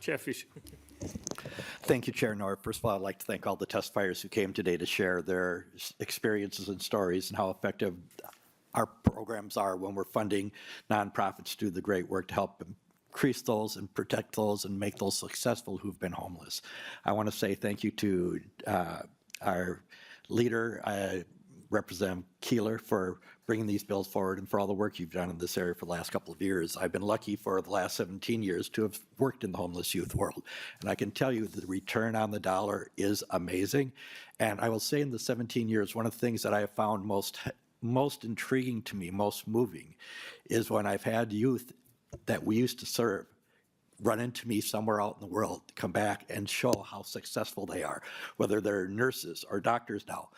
Chair Fisher.
Thank you, Chair Noor. First of all, I'd like to thank all the testifiers who came today to share their experiences and stories and how effective our programs are when we're funding nonprofits to do the great work to help increase those and protect those and make those successful who've been homeless. I want to say thank you to our leader, Representative Keeler, for bringing these bills forward and for all the work you've done in this area for the last couple of years. I've been lucky for the last 17 years to have worked in the homeless youth world, and I can tell you the return on the dollar is amazing. And I will say in the 17 years, one of the things that I have found most intriguing to me, most moving, is when I've had youth that we used to serve run into me somewhere out in the world, come back and show how successful they are, whether they're nurses or doctors now.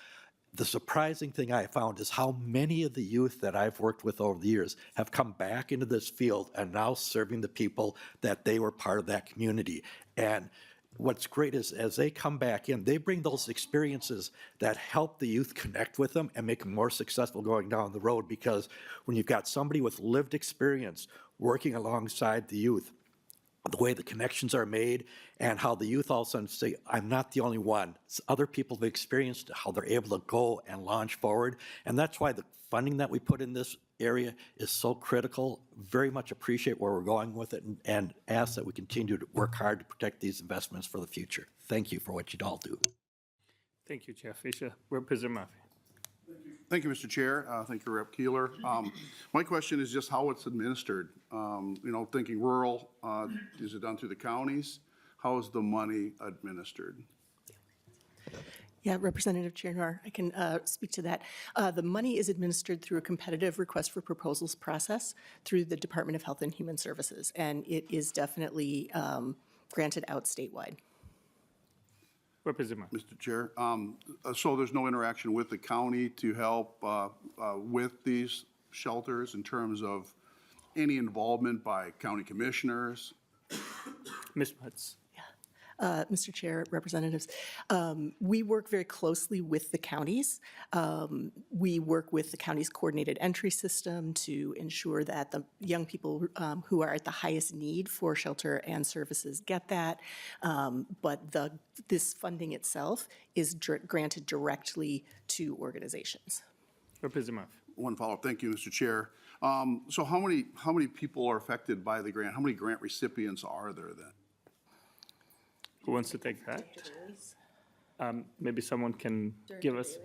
The surprising thing I found is how many of the youth that I've worked with over the years have come back into this field and now serving the people that they were part of that community. And what's great is as they come back in, they bring those experiences that help the youth connect with them and make them more successful going down the road, because when you've got somebody with lived experience working alongside the youth, the way the connections are made and how the youth all of a sudden say, I'm not the only one. Other people have experienced how they're able to go and launch forward. And that's why the funding that we put in this area is so critical. Very much appreciate where we're going with it and ask that we continue to work hard to protect these investments for the future. Thank you for what you all do.
Thank you, Chair Fisher. Representative Murphy.
Thank you, Mr. Chair. Thank you, Rep. Keeler. My question is just how it's administered. Thinking rural, is it done through the counties? How is the money administered?
Yeah, Representative Chair Noor, I can speak to that. The money is administered through a competitive request for proposals process through the Department of Health and Human Services, and it is definitely granted out statewide.
Representative.
Mr. Chair, so there's no interaction with the county to help with these shelters in terms of any involvement by county commissioners?
Ms. Mutz.
Mr. Chair, representatives, we work very closely with the counties. We work with the county's coordinated entry system to ensure that the young people who are at the highest need for shelter and services get that. But this funding itself is granted directly to organizations.
Representative.
One follow-up. Thank you, Mr. Chair. So how many people are affected by the grant? How many grant recipients are there then?
Who wants to take that? Maybe someone can give us,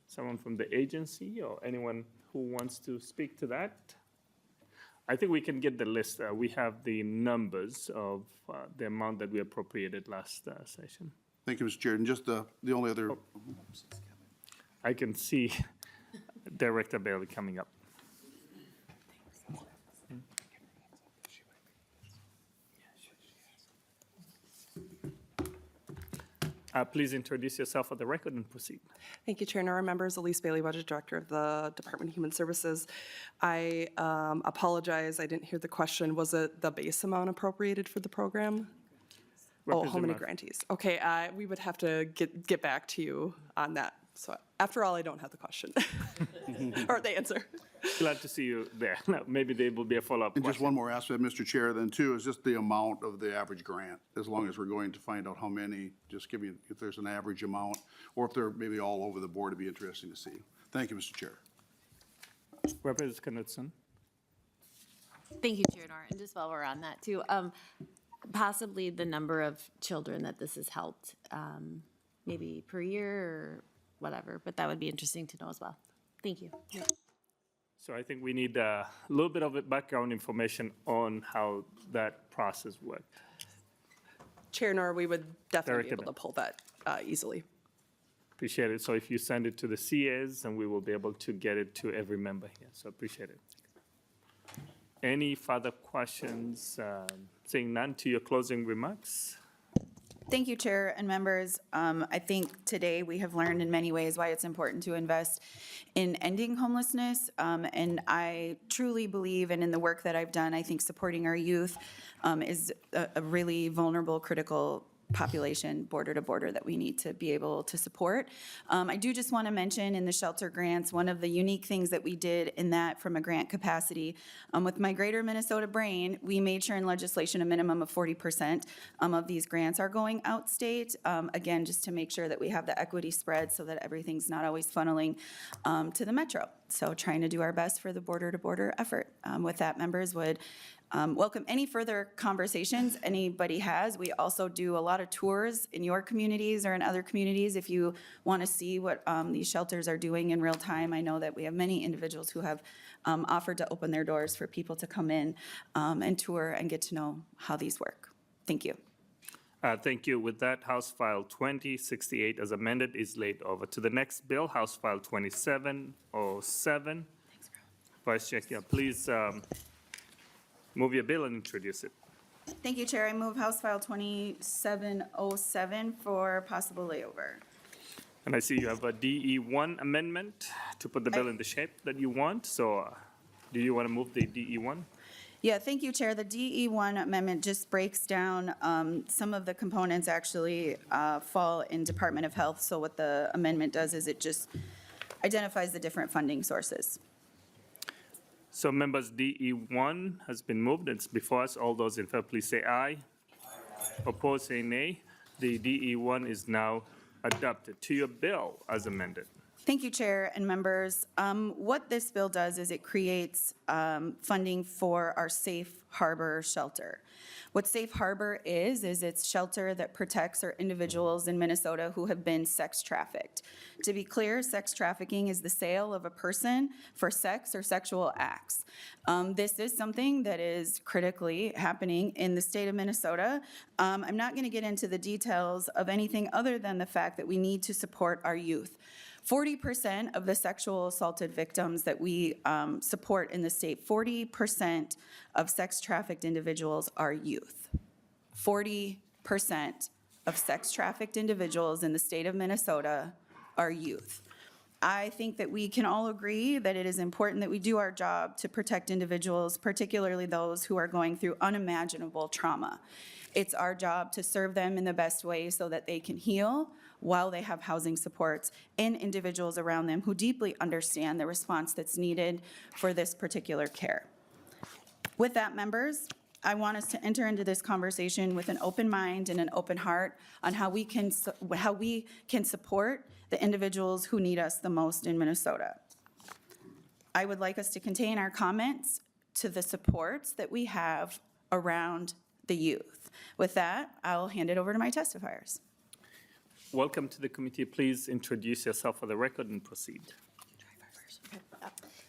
someone from the agency or anyone who wants to speak to that. I think we can get the list. We have the numbers of the amount that we appropriated last session.
Thank you, Mr. Chair. And just the only other.
I can see Director Bailey coming up. Please introduce yourself for the record and proceed.
Thank you, Chair Noor. Members, Elise Bailey, Budget Director of the Department of Human Services. I apologize, I didn't hear the question. Was it the base amount appropriated for the program? Oh, how many grantees? Okay, we would have to get back to you on that So after all, I don't have the question or the answer.
Glad to see you there. Maybe there will be a follow-up
And
question.
just one more aspect, Mr. Chair, then too, is just the amount of the average grant. As long as we're going to find out how many, just give me, if there's an average amount, or if they're maybe all over the board, it'd be interesting to see. Thank you, Mr. Chair.
Representative Knudsen.
Thank you, Chair Noor. And just while we're on that too, possibly the number of children that this has helped, maybe per year or whatever, but that would be interesting to know as well. Thank you.
So I think we need a little bit of background information on how that process worked.
Chair Noor, we would definitely be
Director
able to pull that easily.
Appreciate it. So if you send it to the CAs, and we will be able to get it to every member here. So appreciate it. Any further questions? Seeing none, to your closing remarks.
Thank you, Chair and members. I think today we have learned in many ways why it's important to invest in ending homelessness. And I truly believe, and in the work that I've done, I think supporting our youth is a really vulnerable, critical population, border to border, that we need to be able to support. I do just want to mention in the shelter grants, one of the unique things that we did in that from a grant capacity, with my Greater Minnesota brain, we made sure in legislation a minimum of 40% of these grants are going out state. Again, just to make sure that we have the equity spread so that everything's not always funneling to the metro. So trying to do our best for the border to border effort. With that, members would welcome any further conversations anybody has. We also do a lot of tours in your communities or in other communities if you want to see what these shelters are doing in real time. I know that we have many individuals who have offered to open their doors for people to come in and tour and get to know how these work. Thank you.
Thank you. With that, House File 2068 as amended is laid over to the next bill, House File 2707. Vice Chair, yeah, please move your bill and introduce it.
Thank you, Chair. I move House File 2707 for possible layover.
And I see you have a DE1 amendment to put the bill in the shape that you want. So do you want to move the DE1?
Yeah, thank you, Chair. The DE1 amendment just breaks down some of the components actually fall in Department of Health. So what the amendment does is it just identifies the different funding sources.
So members, DE1 has been moved. It's before us. All those in favor, please say aye. Opposed, say nay. The DE1 is now adopted. To your bill as amended.
Thank you, Chair and members. What this bill does is it creates funding for our safe harbor shelter. What Safe Harbor is it's shelter that protects our individuals in Minnesota who have been sex trafficked. To be clear, sex trafficking is the sale of a person for sex or sexual acts. This is something that is critically happening in the state of Minnesota. I'm not going to get into the details of anything other than the fact that we need to support our youth. 40% of the sexual assaulted victims that we support in the state, 40% of sex trafficked individuals are youth. 40% of sex trafficked individuals in the state of Minnesota are youth. I think that we can all agree that it is important that we do our job to protect individuals, particularly those who are going through unimaginable trauma. It's our job to serve them in the best way so that they can heal while they have housing supports and individuals around them who deeply understand the response that's needed for this particular care. With that, members, I want us to enter into this conversation with an open mind and an open heart on how we can support the individuals who need us the most in Minnesota. I would like us to contain our comments to the supports that we have around the youth. With that, I'll hand it over to my testifiers.
Welcome to the committee. Please introduce yourself for the record and proceed.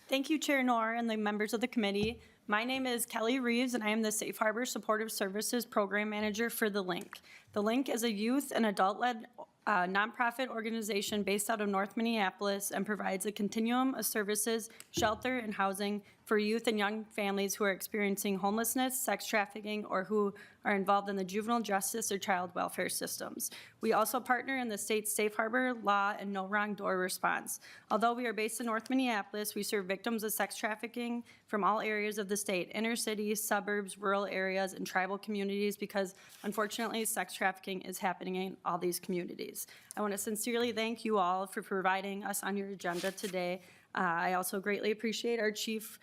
Thank you, Chair Noor and the members of the committee. My name is Kelly Reeves, and I am the Safe Harbor Supportive Services Program Manager for The Link. The Link is a youth and adult-led nonprofit organization based out of North Minneapolis and provides a continuum of services, shelter, and housing for youth and young families who are experiencing homelessness, sex trafficking, or who are involved in the juvenile justice or child welfare systems. We also partner in the state's safe harbor law and no wrong door response. Although we are based in North Minneapolis, we serve victims of sex trafficking from all areas of the state, inner cities, suburbs, rural areas, and tribal communities, because unfortunately, sex trafficking is happening in all these communities. families. I want to sincerely thank you all for providing us on your agenda today. I also greatly appreciate our Chief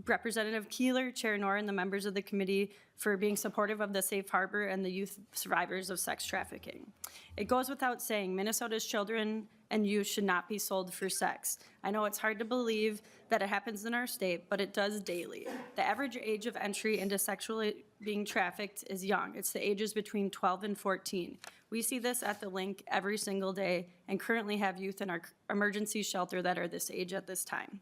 Representative Keeler, Chair Noor, and the members of the committee for being supportive of the safe harbor and the youth survivors of sex trafficking. It goes without saying, Minnesota's children and youth should not be sold for sex. I know it's hard to believe that it happens in our state, but it does daily. The average age of entry into sexually being trafficked is young. It's the ages between 12 and 14. We see this at the link every single day and currently have youth in our emergency shelter that are this age at this time.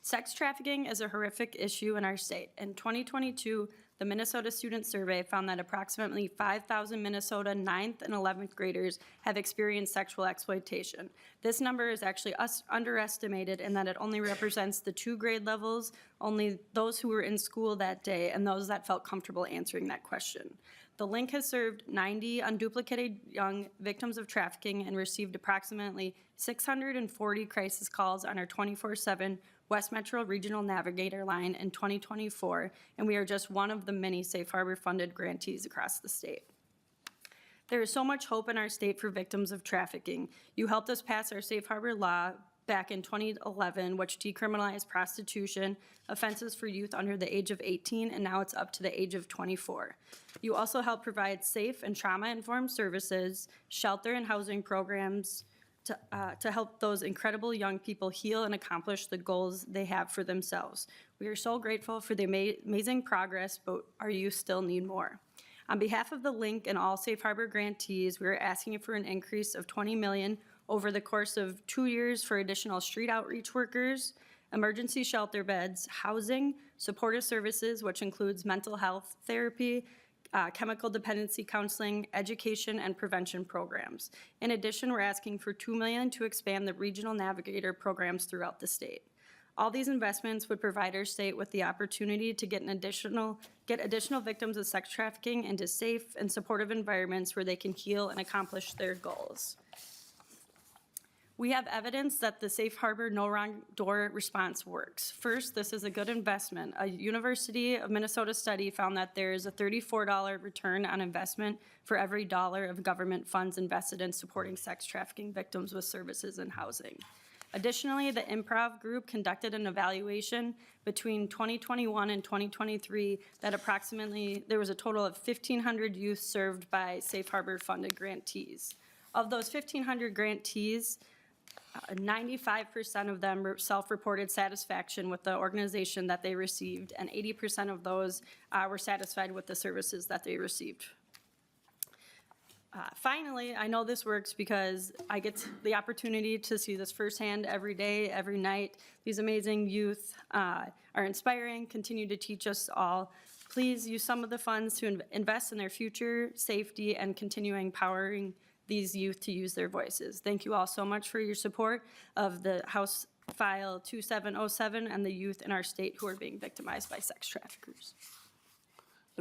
Sex trafficking is a horrific issue in our state. In 2022, the Minnesota Student Survey found that approximately 5,000 Minnesota 9th and 11th graders have experienced sexual exploitation. This number is actually underestimated in that it only represents the 2 grade levels, only those who were in school that day and those that felt comfortable answering that question. The link has served 90 unduplicated young victims of trafficking and received approximately 640 crisis calls on our 24/7 West Metro Regional Navigator line in 2024, and we are just one of the many Safe Harbor funded grantees across the state. There is so much hope in our state for victims of trafficking. You helped us pass our Safe Harbor law back in 2011, which decriminalized prostitution offenses for youth under the age of 18, and now it's up to the age of 24. You also help provide safe and trauma-informed services, shelter and housing programs, to help those incredible young people heal and accomplish the goals they have for themselves. We are so grateful for the amazing progress, but our youth still need more. On behalf of the link and all Safe Harbor grantees, we are asking for an increase of $20 million over the course of 2 years for additional street outreach workers, emergency shelter beds, housing, supportive services, which includes mental health therapy, chemical dependency counseling, education, and prevention programs. In addition, we're asking for $2 million to expand the regional navigator programs throughout the state. All these investments would provide our state with the opportunity to get additional victims of sex trafficking into safe and supportive environments where they can heal and accomplish their goals. We have evidence that the Safe Harbor No Wrong Door response works. First, this is a good investment. A University of Minnesota study found that there is a $34 return on investment for every dollar of government funds invested in supporting sex trafficking victims with services and housing. Additionally, the Improv Group conducted an evaluation between 2021 and 2023 that there was a total of 1,500 youth served by Safe Harbor funded grantees. Of those 1,500 grantees, 95% of them self-reported satisfaction with the organization that they received, and 80% of those were satisfied with the services that they received. Finally, I know this works because I get the opportunity to see this firsthand every day, every night. These amazing youth are inspiring, continue to teach us all. Please use some of the funds to invest in their future safety and continuing empowering these youth to use their voices. Thank you all so much for your support of the House File 2707 and the youth in our state who are being victimized by sex traffickers.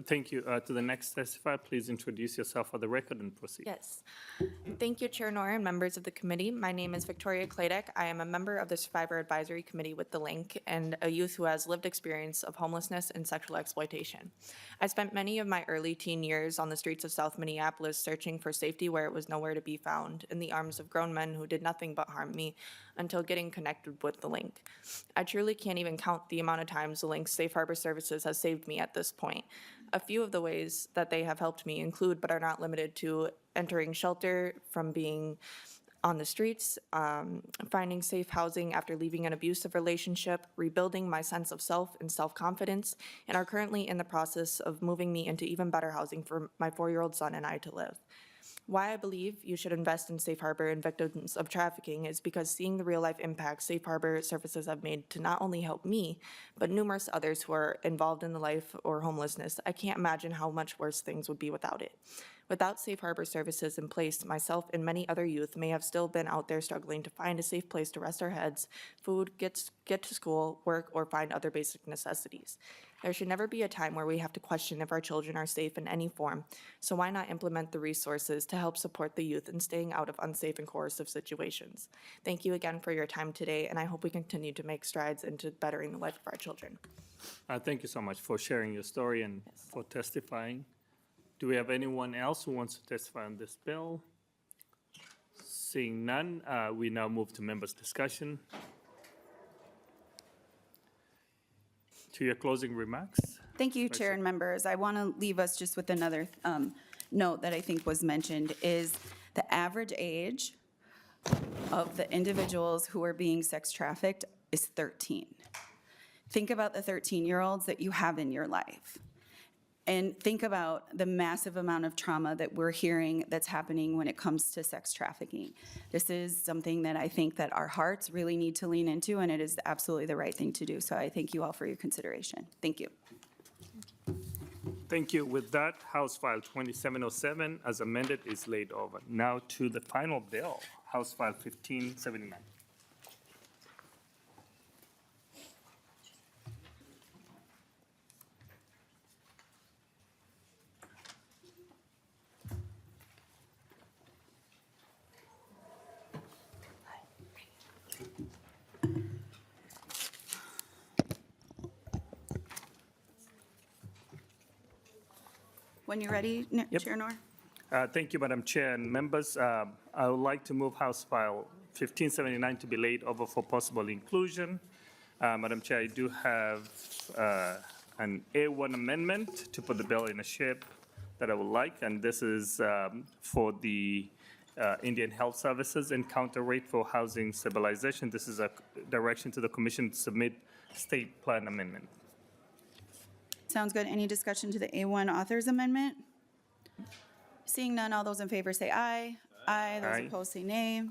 Thank you. To the next testifier, please introduce yourself for the record and proceed.
Yes. Thank you, Chair Noor and members of the committee. My name is Victoria Kladek. I am a member of the Survivor Advisory Committee with the Link and a youth who has lived experience of homelessness and sexual exploitation. I spent many of my early teen years on the streets of South Minneapolis searching for safety where it was nowhere to be found, in the arms of grown men who did nothing but harm me, until getting connected with the Link. I truly can't even count the amount of times the Link's Safe Harbor Services has saved me at this point. A few of the ways that they have helped me include, but are not limited to, entering shelter from being on the streets, finding safe housing after leaving an abusive relationship, rebuilding my sense of self and self-confidence, and are currently in the process of moving me into even better housing for my 4-year-old son and I to live. Why I believe you should invest in Safe Harbor and victims of trafficking is because seeing the real-life impact Safe Harbor services have made to not only help me, but numerous others who are involved in the life or homelessness, I can't imagine how much worse things would be without it. Without Safe Harbor services in place, myself and many other youth may have still been out there struggling to find a safe place to rest our heads, food, get to school, work, or find other basic necessities. There should never be a time where we have to question if our children are safe in any form, so why not implement the resources to help support the youth in staying out of unsafe and coercive situations? Thank you again for your time today, and I hope we continue to make strides into bettering the life of our children.
Thank you so much for sharing your story and for testifying. Do we have anyone else who wants to testify on this bill? Seeing none, we now move to members' discussion. To your closing remarks.
Thank you, Chair and members. I want to leave us just with another note that I think was mentioned, is the average age of the individuals who are being sex trafficked is 13. Think about the 13-year-olds that you have in your life. And think about the massive amount of trauma that we're hearing that's happening when it comes to sex trafficking. This is something that I think that our hearts really need to lean into, and it is absolutely the right thing to do. So I thank you all for your consideration. Thank you.
Thank you. With that, House File 2707, as amended, is laid over. Now to the final bill, House File 1579.
When you're ready, Chair Noor.
Thank you, Madam Chair and members. I would like to move House File 1579 to be laid over for possible inclusion. Madam Chair, I do have an A1 amendment to put the bill in a shape that I would like, and this is for the Indian Health Services encounter rate for housing stabilization. This is a direction to the Commission to submit state plan amendment.
Sounds good. Any discussion to the A1 authors amendment? Seeing none, all those in favor say aye. Aye. Those
Aye.
opposed say nay.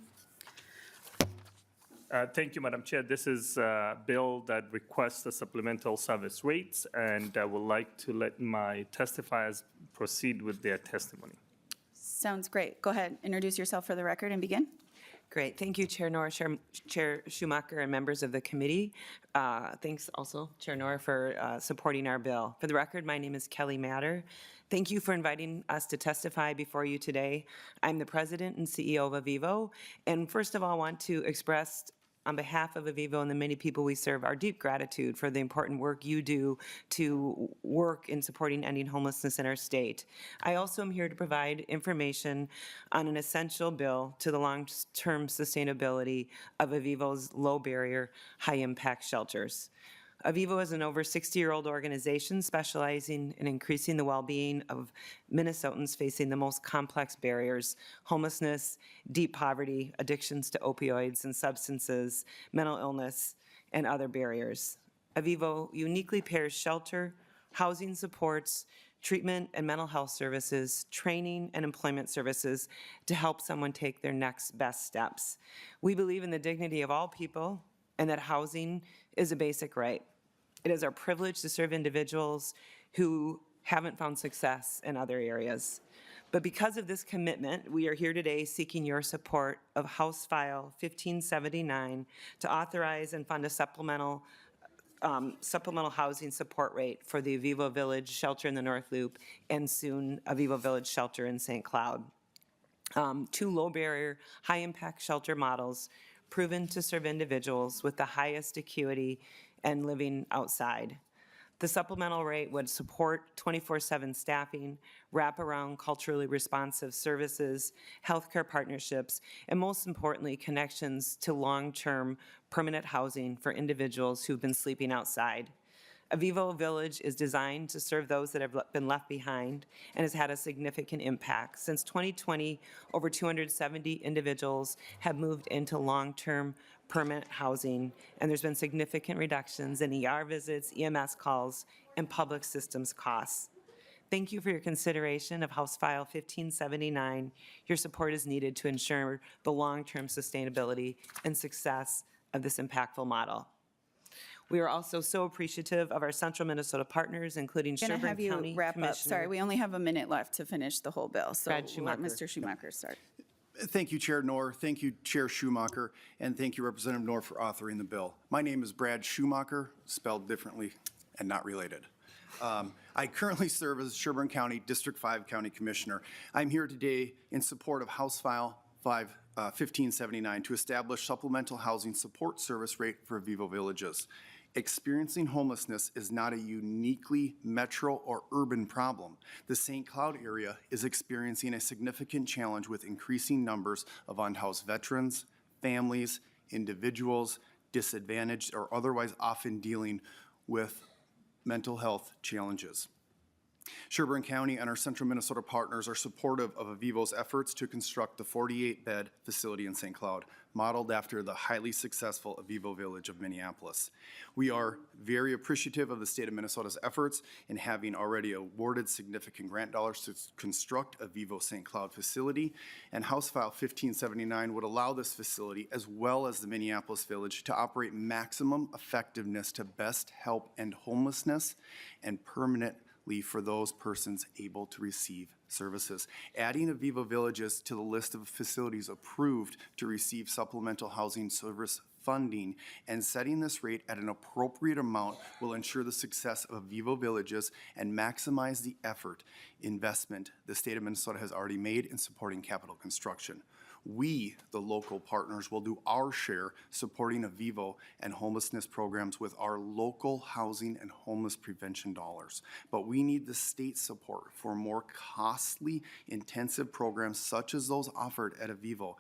Thank you, Madam Chair. This is a bill that requests the supplemental service rates, and I would like to let my testifiers proceed with their testimony.
Sounds great. Go ahead, introduce yourself for the record and begin.
Great. Thank you, Chair Noor, Chair Schomacker, and members of the committee. Thanks also, Chair Noor, for supporting our bill. For the record, my name is Kelly Matter. Thank you for inviting us to testify before you today. I'm the president and CEO of Avivo. And first of all, I want to express on behalf of Avivo and the many people we serve, our deep gratitude for the important work you do to work in supporting ending homelessness in our state. I also am here to provide information on an essential bill to the long-term sustainability of Avivo's low-barrier, high-impact shelters. Avivo is an over 60-year-old organization specializing in increasing the well-being of Minnesotans facing the most complex barriers: homelessness, deep poverty, addictions to opioids and substances, mental illness, and other barriers. Avivo uniquely pairs shelter, housing supports, treatment and mental health services, training and employment services to help someone take their next best steps. We believe in the dignity of all people and that housing is a basic right. It is our privilege to serve individuals who haven't found success in other areas. But because of this commitment, we are here today seeking your support of House File 1579 to authorize and fund a supplemental housing support rate for the Avivo Village Shelter in the North Loop and soon Avivo Village Shelter in St. Cloud. Two low-barrier, high-impact shelter models proven to serve individuals with the highest acuity and living outside. The supplemental rate would support 24/7 staffing, wraparound culturally responsive services, healthcare partnerships, and most importantly, connections to long-term permanent housing for individuals who've been sleeping outside. Avivo Village is designed to serve those that have been left behind and has had a significant impact. Since 2020, over 270 individuals have moved into long-term permanent housing, and there's been significant reductions in ER visits, EMS calls, and public systems costs. Thank you for your consideration of House File 1579. Your support is needed to ensure the long-term sustainability and success of this impactful model. We are also so appreciative of our Central Minnesota partners, including
Going to
Sherburne
have you
County
wrap up.
Commissioner.
Sorry, we only have a minute left to finish the whole bill, so
Brad
let
Schumacher.
Mr. Schumacher start.
Thank you, Chair Noor. Thank you, Chair Schomacker, and thank you, Representative Noor, for authoring the bill. My name is Brad Schumacher, spelled differently and not related. I currently serve as Sherburne County District 5 County Commissioner. I'm here today in support of House File 1579 to establish supplemental housing support service rate for Avivo Villages. Experiencing homelessness is not a uniquely metro or urban problem. The St. Cloud area is experiencing a significant challenge with increasing numbers of unhoused veterans, families, individuals, disadvantaged, or otherwise often dealing with mental health challenges. Sherburne County and our Central Minnesota partners are supportive of Avivo's efforts to construct the 48-bed facility in St. Cloud, modeled after the highly successful Avivo Village of Minneapolis. We are very appreciative of the state of Minnesota's efforts in having already awarded significant grant dollars to construct Avivo St. Cloud facility, and House File 1579 would allow this facility, as well as the Minneapolis Village, to operate maximum effectiveness to best help end homelessness and permanent for those persons able to receive services. Adding Avivo Villages to the list of facilities approved to receive supplemental housing service funding and setting this rate at an appropriate amount will ensure the success of Avivo Villages and maximize the effort investment the state of Minnesota has already made in supporting capital construction. We, the local partners, will do our share supporting Avivo and homelessness programs with our local housing and homeless prevention dollars. But we need the state support for more costly, intensive programs such as those offered at Avivo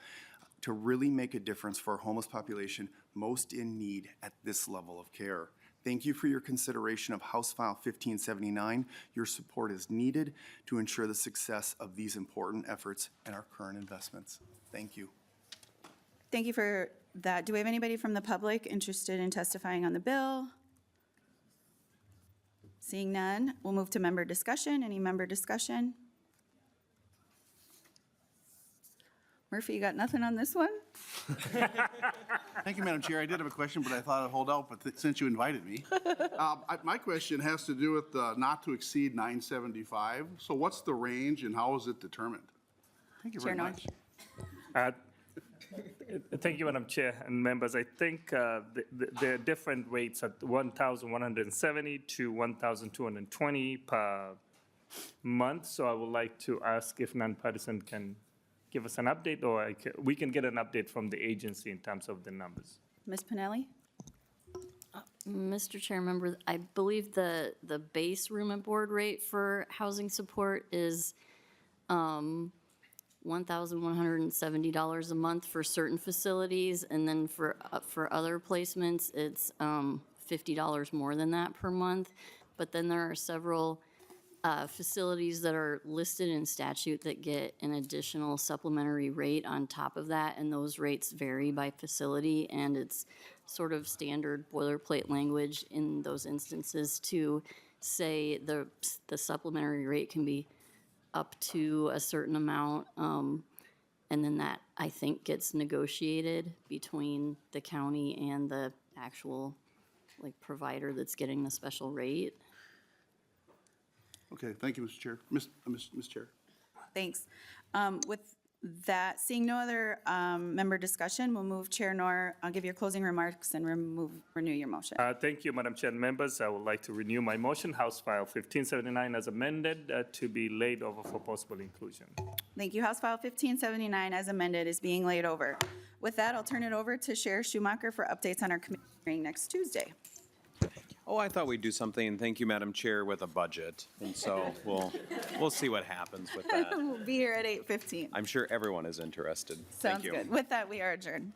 to really make a difference for our homeless population most in need at this level of care. Thank you for your consideration of House File 1579. Your support is needed to ensure the success of these important efforts and our current investments. Thank you.
Thank you for that. Do we have anybody from the public interested in testifying on the bill? Seeing none, we'll move to member discussion. Any member discussion? Murphy, you got nothing on this one?
Thank you, Madam Chair. I did have a question, but I thought I'd hold out, but since you invited me. My question has to do with not to exceed 975. So what's the range and how is it determined? Thank you very much.
Thank you, Madam Chair and members. I think there are different rates at 1,170 to 1,220 per month. So I would like to ask if nonpartisan can give us an update, or we can get an update from the agency in terms of the numbers.
Ms. Pinelli?
Mr. Chair, member, I believe the base room and board rate for housing support is $1,170 a month for certain facilities, and then for other placements, it's $50 more than that per month. But then there are several facilities that are listed in statute that get an additional supplementary rate on top of that, and those rates vary by facility, and it's sort of standard boilerplate language in those instances to say the supplementary rate can be up to a certain amount, and then that, I think, gets negotiated between the county and the actual provider that's getting the special rate.
Okay, thank you, Mr. Chair. Ms. Chair.
Thanks. With that, seeing no other member discussion, we'll move Chair Noor. I'll give your closing remarks and renew your motion.
Thank you, Madam Chair and members. I would like to renew my motion, House File 1579 as amended, to be laid over for possible inclusion.
Thank you. House File 1579 as amended is being laid over. With that, I'll turn it over to Chair Schomacker for updates on our committee hearing next Tuesday.
Oh, I thought we'd do something, thank you, Madam Chair, with a budget. And so we'll see what happens with that.
We'll be here at 8:15.
I'm sure everyone is interested.
Sounds
Thank you.
good. With that, we are adjourned.